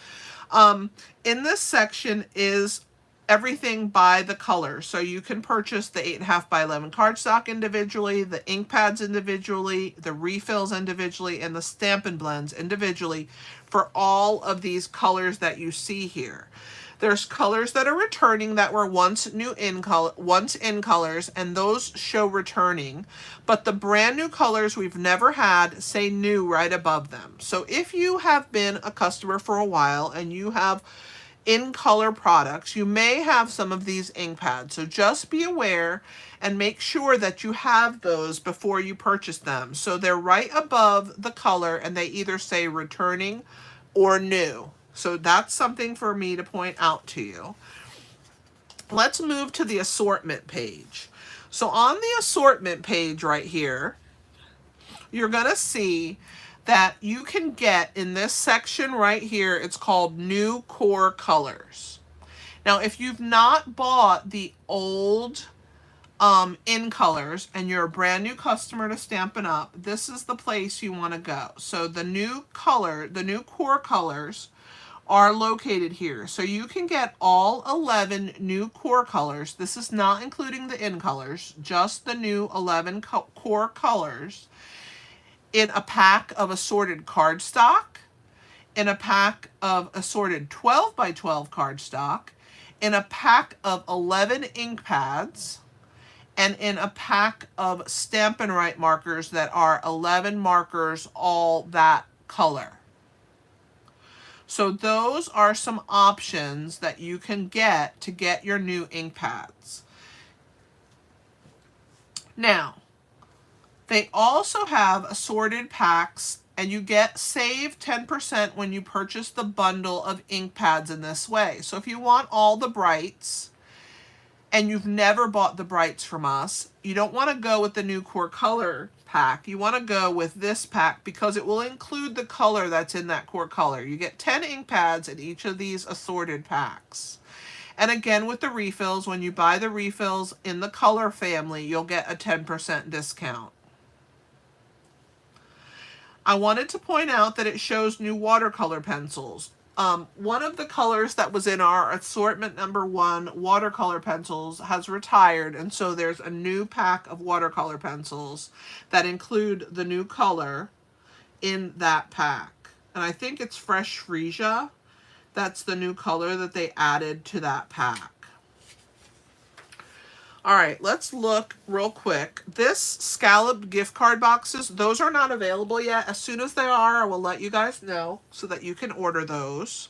In this section is everything by the color. So you can purchase the 8.5 by 11 cardstock individually, the ink pads individually, the refills individually, and the Stampin' blends individually for all of these colors that you see here. There's colors that are returning that were once in colors, and those show returning. But the brand new colors we've never had say new right above them. So if you have been a customer for a while and you have in color products, you may have some of these ink pads. So just be aware and make sure that you have those before you purchase them. So they're right above the color and they either say returning or new. So that's something for me to point out to you. Let's move to the assortment page. So on the assortment page right here, you're going to see that you can get in this section right here, it's called New Core Colors. Now, if you've not bought the old in colors and you're a brand new customer to Stampin' Up, this is the place you want to go. So the new core colors are located here. So you can get all 11 new core colors. This is not including the in colors, just the new 11 core colors in a pack of assorted cardstock, in a pack of assorted 12 by 12 cardstock, in a pack of 11 ink pads, and in a pack of Stampin' Write markers that are 11 markers, all that color. So those are some options that you can get to get your new ink pads. Now, they also have assorted packs, and you save 10% when you purchase the bundle of ink pads in this way. So if you want all the brights and you've never bought the brights from us, you don't want to go with the new core color pack. You want to go with this pack because it will include the color that's in that core color. You get 10 ink pads in each of these assorted packs. And again, with the refills, when you buy the refills in the color family, you'll get a 10% discount. I wanted to point out that it shows new watercolor pencils. One of the colors that was in our assortment number 1 watercolor pencils has retired, and so there's a new pack of watercolor pencils that include the new color in that pack. And I think it's Fresh Freesia. That's the new color that they added to that pack. All right, let's look real quick. This scalloped gift card boxes, those are not available yet. As soon as they are, I will let you guys know so that you can order those.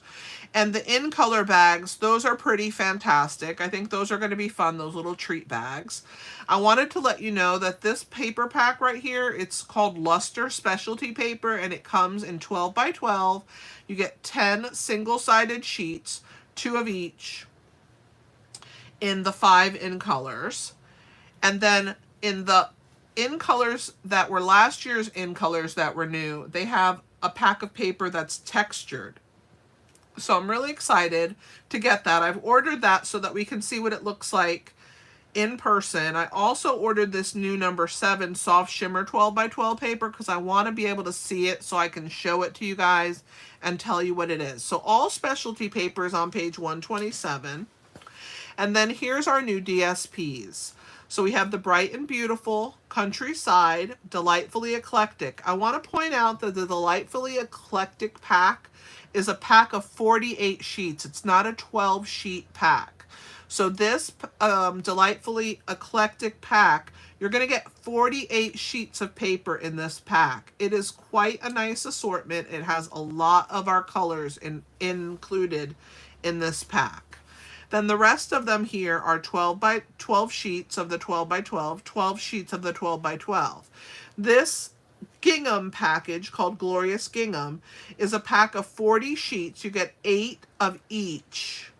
And the in color bags, those are pretty fantastic. I think those are going to be fun, those little treat bags. I wanted to let you know that this paper pack right here, it's called Luster Specialty Paper, and it comes in 12 by 12. You get 10 single-sided sheets, 2 of each, in the 5 in colors. And then in the in colors that were last year's in colors that were new, they have a pack of paper that's textured. So I'm really excited to get that. I've ordered that so that we can see what it looks like in person. I also ordered this new number 7 soft shimmer 12 by 12 paper because I want to be able to see it so I can show it to you guys and tell you what it is. So all specialty papers on page 127. And then here's our new DSPs. So we have the Bright and Beautiful, Countryside, Delightfully Eclectic. I want to point out that the Delightfully Eclectic pack is a pack of 48 sheets. It's not a 12 sheet pack. So this Delightfully Eclectic pack, you're going to get 48 sheets of paper in this pack. It is quite a nice assortment. It has a lot of our colors included in this pack. Then the rest of them here are 12 by 12 sheets of the 12 by 12, 12 sheets of the 12 by 12. This gingham package called Glorious Gingham is a pack of 40 sheets. You get 8 of each.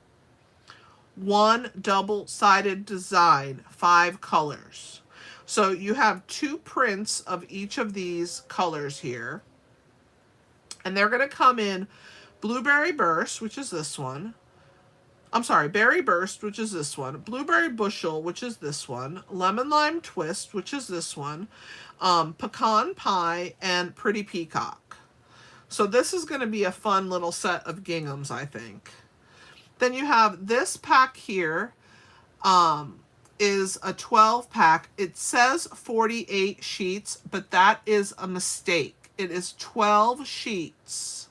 One double-sided design, 5 colors. So you have 2 prints of each of these colors here. And they're going to come in Blueberry Burst, which is this one. I'm sorry, Berry Burst, which is this one. Blueberry Bushel, which is this one. Lemon Lime Twist, which is this one. Pecan Pie, and Pretty Peacock. So this is going to be a fun little set of ginghams, I think. Then you have this pack here. Is a 12 pack. It says 48 sheets, but that is a mistake. It is 12 sheets,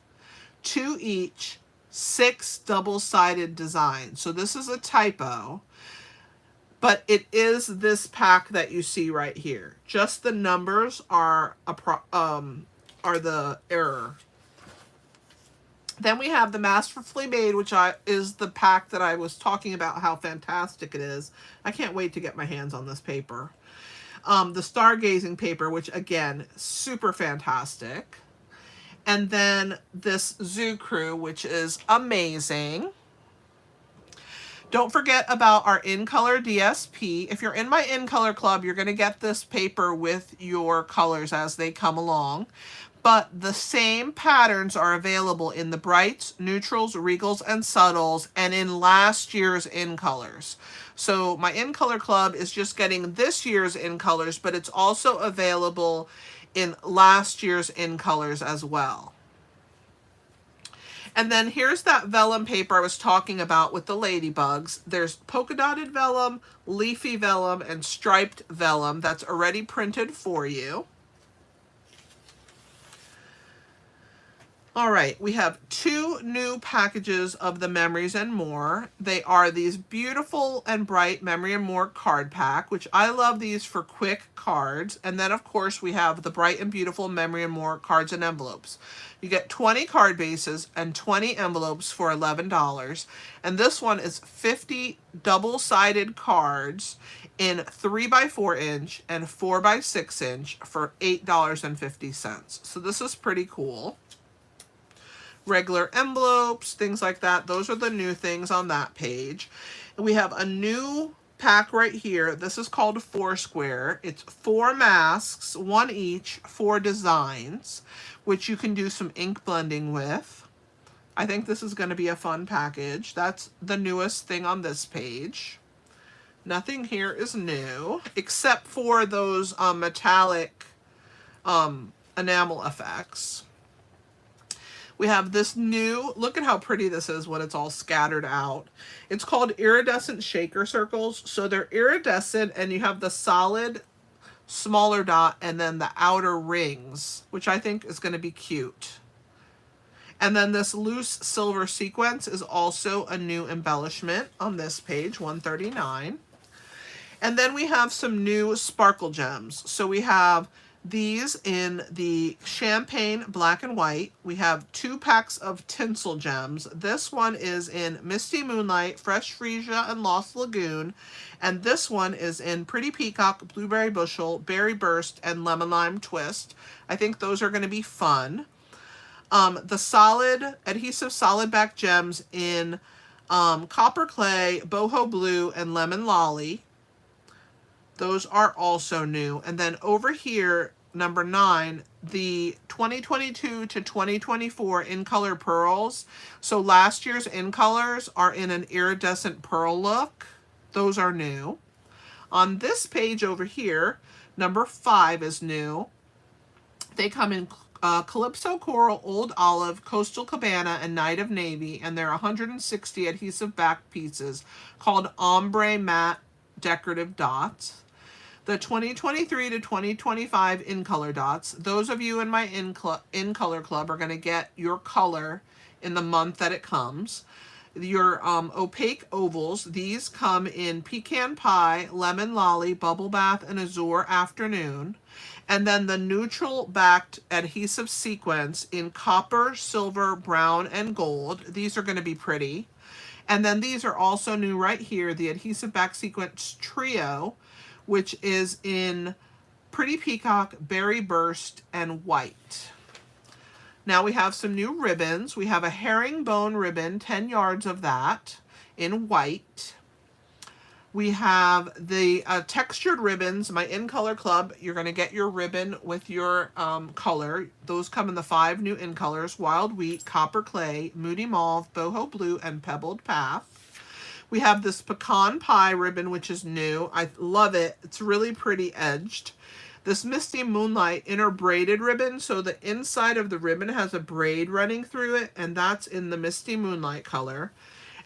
2 each, 6 double-sided designs. So this is a typo, but it is this pack that you see right here. Just the numbers are the error. Then we have the Masterfully Made, which is the pack that I was talking about how fantastic it is. I can't wait to get my hands on this paper. The Stargazing paper, which again, super fantastic. And then this Zoo Crew, which is amazing. Don't forget about our In Color DSP. If you're in my In Color Club, you're going to get this paper with your colors as they come along. But the same patterns are available in the Brights, Neutrals, Regals, and Subtles, and in last year's In Colors. So my In Color Club is just getting this year's In Colors, but it's also available in last year's In Colors as well. And then here's that vellum paper I was talking about with the ladybugs. There's polka dotted vellum, leafy vellum, and striped vellum that's already printed for you. All right, we have 2 new packages of the Memories and More. They are these beautiful and bright Memory and More card pack, which I love these for quick cards. And then, of course, we have the Bright and Beautiful Memory and More cards and envelopes. You get 20 card bases and 20 envelopes for $11. And this one is 50 double-sided cards in 3x4 inch and 4x6 inch for $8.50. So this is pretty cool. Regular envelopes, things like that. Those are the new things on that page. And we have a new pack right here. This is called Foursquare. It's 4 masks, 1 each, 4 designs, which you can do some ink blending with. I think this is going to be a fun package. That's the newest thing on this page. Nothing here is new, except for those metallic enamel effects. We have this new, look at how pretty this is when it's all scattered out. It's called Iridescent Shaker Circles. So they're iridescent and you have the solid smaller dot and then the outer rings, which I think is going to be cute. And then this loose silver sequence is also a new embellishment on this page, 139. And then we have some new sparkle gems. So we have these in the champagne black and white. We have 2 packs of tinsel gems. This one is in Misty Moonlight, Fresh Freesia, and Lost Lagoon. And this one is in Pretty Peacock, Blueberry Bushel, Berry Burst, and Lemon Lime Twist. I think those are going to be fun. The solid adhesive solid back gems in Copper Clay, Boho Blue, and Lemon Lolly. Those are also new. And then over here, number 9, the 2022 to 2024 In Color Pearls. So last year's In Colors are in an iridescent pearl look. Those are new. On this page over here, number 5 is new. They come in Calypso Coral, Old Olive, Coastal Cabana, and Night of Navy. And they're 160 adhesive back pieces called Ombre Matte Decorative Dots. The 2023 to 2025 in color dots. Those of you in my in color club are going to get your color in the month that it comes. Your opaque ovals, these come in Pecan Pie, Lemon Lolly, Bubble Bath, and Azure Afternoon. And then the neutral backed adhesive sequence in copper, silver, brown, and gold. These are going to be pretty. And then these are also new right here, the adhesive back sequence trio, which is in Pretty Peacock, Berry Burst, and white. Now we have some new ribbons. We have a herringbone ribbon, 10 yards of that in white. We have the textured ribbons, my In Color Club. You're going to get your ribbon with your color. Those come in the 5 new in colors: Wild Wheat, Copper Clay, Moody Mauve, Boho Blue, and Pebbled Path. We have this Pecan Pie ribbon, which is new. I love it. It's really pretty edged. This Misty Moonlight inner braided ribbon, so the inside of the ribbon has a braid running through it, and that's in the Misty Moonlight color.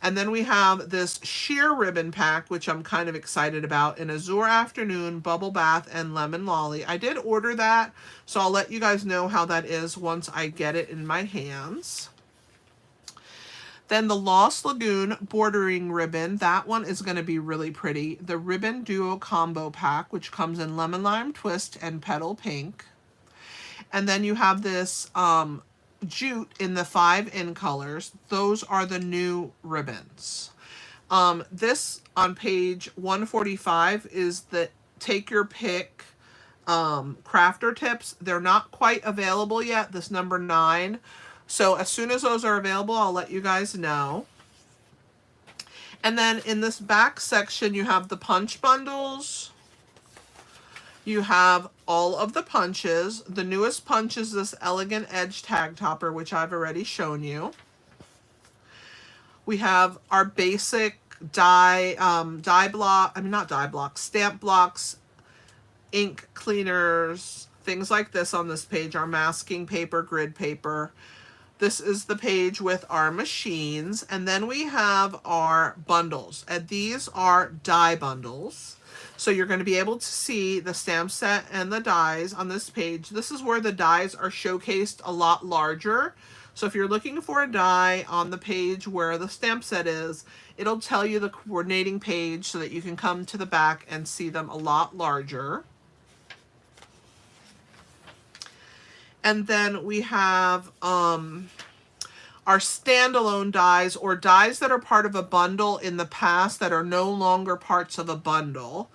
And then we have this sheer ribbon pack, which I'm kind of excited about, in Azure Afternoon, Bubble Bath, and Lemon Lolly. I did order that, so I'll let you guys know how that is once I get it in my hands. Then the Lost Lagoon bordering ribbon, that one is going to be really pretty. The Ribbon Duo Combo Pack, which comes in Lemon Lime Twist and Petal Pink. And then you have this jute in the 5 in colors. Those are the new ribbons. This on page 145 is the Take Your Pick crafter tips. They're not quite available yet, this number 9. So as soon as those are available, I'll let you guys know. And then in this back section, you have the punch bundles. You have all of the punches. The newest punch is this Elegant Edge Tag Topper, which I've already shown you. We have our basic stamp blocks, ink cleaners, things like this on this page, our masking paper, grid paper. This is the page with our machines, and then we have our bundles, and these are die bundles. So you're going to be able to see the stamp set and the dies on this page. This is where the dies are showcased a lot larger. So if you're looking for a die on the page where the stamp set is, it'll tell you the coordinating page so that you can come to the back and see them a lot larger. And then we have our standalone dies, or dies that are part of a bundle in the past that are no longer parts of a bundle.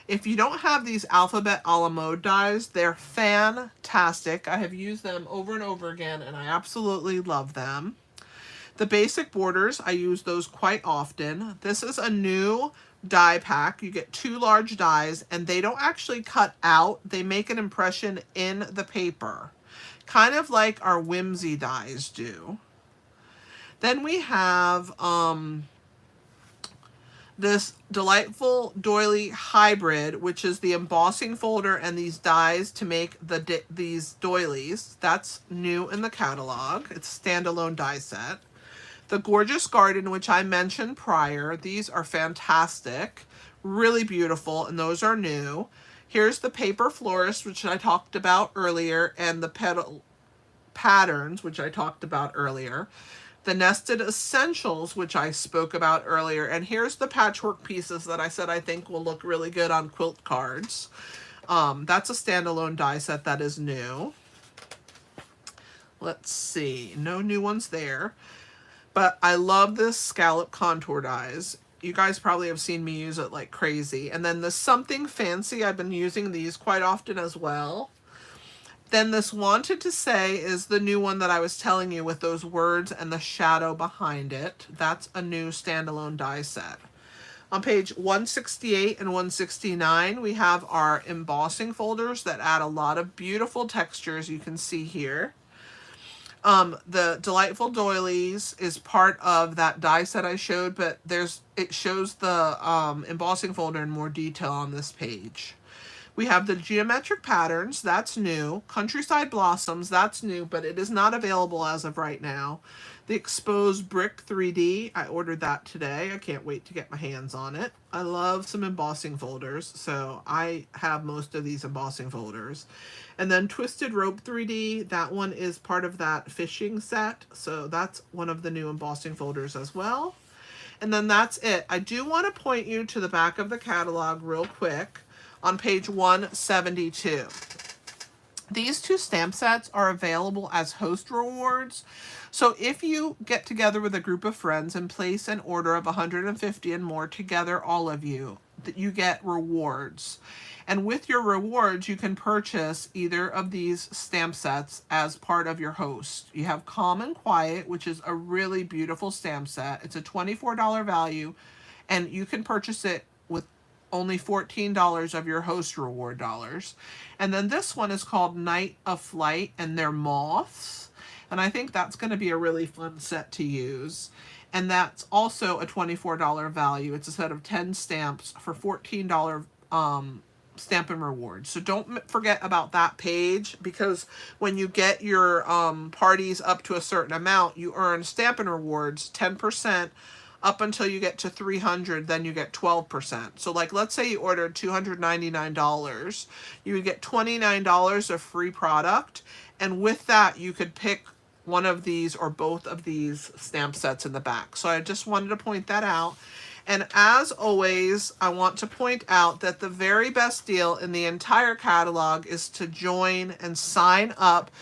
If you don't have these Alphabet a la mode dies, they're fantastic. I have used them over and over again, and I absolutely love them. The basic borders, I use those quite often. This is a new die pack. You get 2 large dies, and they don't actually cut out. They make an impression in the paper, kind of like our Whimsy dies do. Then we have this delightful doily hybrid, which is the embossing folder and these dies to make these doilies. That's new in the catalog. It's a standalone die set. The Gorgeous Garden, which I mentioned prior, these are fantastic, really beautiful, and those are new. Here's the Paper Florist, which I talked about earlier, and the Petal Patterns, which I talked about earlier. The Nested Essentials, which I spoke about earlier. And here's the patchwork pieces that I said I think will look really good on quilt cards. That's a standalone die set that is new. Let's see. No new ones there. But I love this scallop contour dies. You guys probably have seen me use it like crazy. And then the Something Fancy, I've been using these quite often as well. Then this Wanted to Say is the new one that I was telling you with those words and the shadow behind it. That's a new standalone die set. On page 168 and 169, we have our embossing folders that add a lot of beautiful textures you can see here. The Delightful Doilies is part of that die set I showed, but it shows the embossing folder in more detail on this page. We have the geometric patterns, that's new. Countryside blossoms, that's new, but it is not available as of right now. The exposed brick 3D, I ordered that today. I can't wait to get my hands on it. I love some embossing folders, so I have most of these embossing folders. And then twisted rope 3D, that one is part of that fishing set, so that's one of the new embossing folders as well. And then that's it. I do want to point you to the back of the catalog real quick on page 172. These two stamp sets are available as host rewards. So if you get together with a group of friends and place an order of 150 and more together, all of you, that you get rewards. And with your rewards, you can purchase either of these stamp sets as part of your host. You have Calm and Quiet, which is a really beautiful stamp set. It's a $24 value, and you can purchase it with only $14 of your host reward dollars. And then this one is called Night of Flight, and they're moths. And I think that's going to be a really fun set to use. And that's also a $24 value. It's a set of 10 stamps for $14 Stampin' rewards. So don't forget about that page, because when you get your parties up to a certain amount, you earn Stampin' rewards 10% up until you get to 300, then you get 12%. So like, let's say you ordered $299, you would get $29 of free product, and with that you could pick one of these or both of these stamp sets in the back. So I just wanted to point that out. And as always, I want to point out that the very best deal in the entire catalog is to join and sign up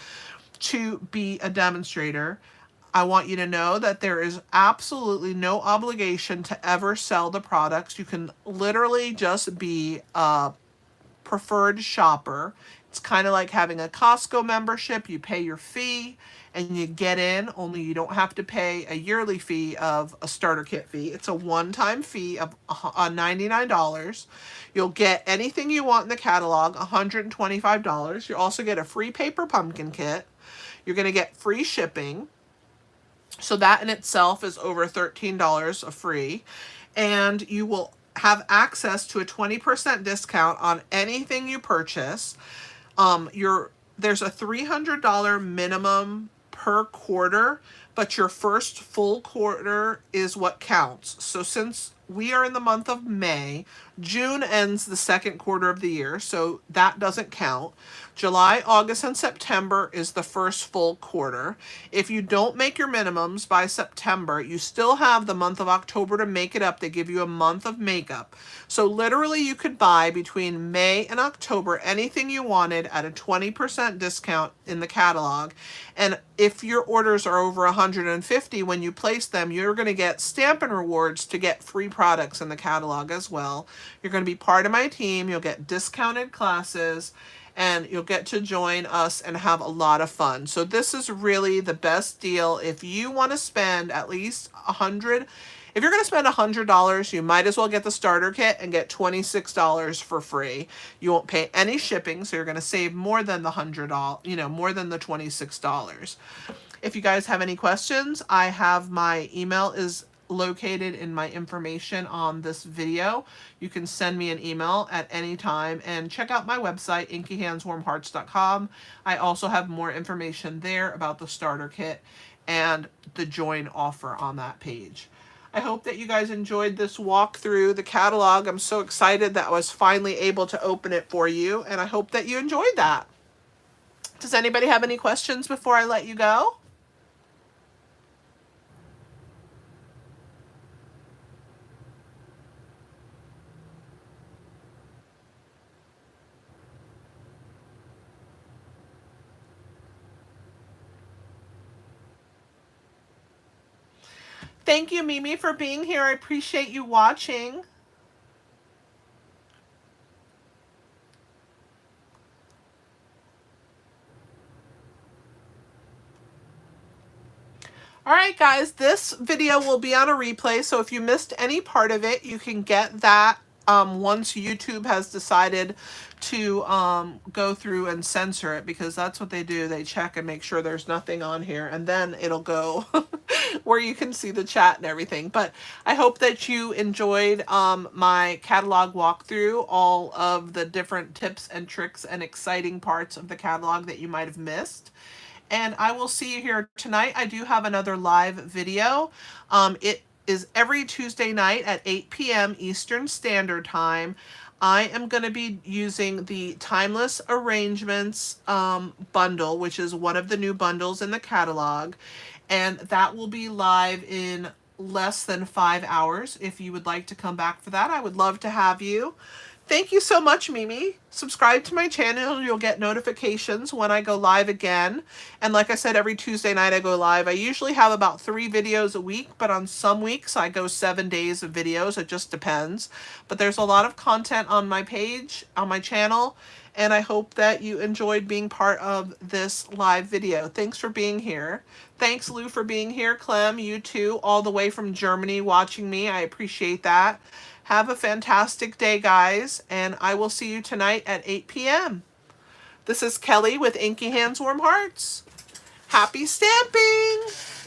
to be a demonstrator. I want you to know that there is absolutely no obligation to ever sell the products. You can literally just be a preferred shopper. It's kind of like having a Costco membership. You pay your fee and you get in, only you don't have to pay a yearly fee of a starter kit fee. It's a one-time fee of $99. You'll get anything you want in the catalog, $125. You'll also get a free paper pumpkin kit. You're going to get free shipping. So that in itself is over $13 of free. And you will have access to a 20% discount on anything you purchase. There's a $300 minimum per quarter, but your first full quarter is what counts. So since we are in the month of May, June ends the second quarter of the year, so that doesn't count. July, August, and September is the first full quarter. If you don't make your minimums by September, you still have the month of October to make it up. They give you a month of makeup. So literally you could buy between May and October anything you wanted at a 20% discount in the catalog. And if your orders are over 150 when you place them, you're going to get Stampin' rewards to get free products in the catalog as well. You're going to be part of my team. You'll get discounted classes, and you'll get to join us and have a lot of fun. So this is really the best deal. If you want to spend at least $100, if you're going to spend $100, you might as well get the starter kit and get $26 for free. You won't pay any shipping, so you're going to save more than the $100, more than the $26. If you guys have any questions, I have my email is located in my information on this video. You can send me an email at any time, and check out my website, inkyhandswarmhearts.com. I also have more information there about the starter kit and the join offer on that page. I hope that you guys enjoyed this walk through the catalog. I'm so excited that I was finally able to open it for you, and I hope that you enjoyed that. Does anybody have any questions before I let you go? Thank you, Mimi, for being here. I appreciate you watching. Alright guys, this video will be on a replay, so if you missed any part of it, you can get that once YouTube has decided to go through and censor it, because that's what they do. They check and make sure there's nothing on here, and then it'll go where you can see the chat and everything. But I hope that you enjoyed my catalog walkthrough, all of the different tips and tricks and exciting parts of the catalog that you might have missed. And I will see you here tonight. I do have another live video. It is every Tuesday night at 8 p.m. Eastern Standard Time. I am going to be using the Timeless Arrangements bundle, which is one of the new bundles in the catalog. And that will be live in less than 5 hours. If you would like to come back for that, I would love to have you. Thank you so much, Mimi. Subscribe to my channel. You'll get notifications when I go live again. And like I said, every Tuesday night I go live. I usually have about 3 videos a week, but on some weeks I go 7 days of videos. It just depends. But there's a lot of content on my page, on my channel, and I hope that you enjoyed being part of this live video. Thanks for being here. Thanks, Lou, for being here. Clem, you too, all the way from Germany watching me. I appreciate that. Have a fantastic day, guys, and I will see you tonight at 8 p.m. This is Kelly with Inky Hands Warm Hearts. Happy stamping!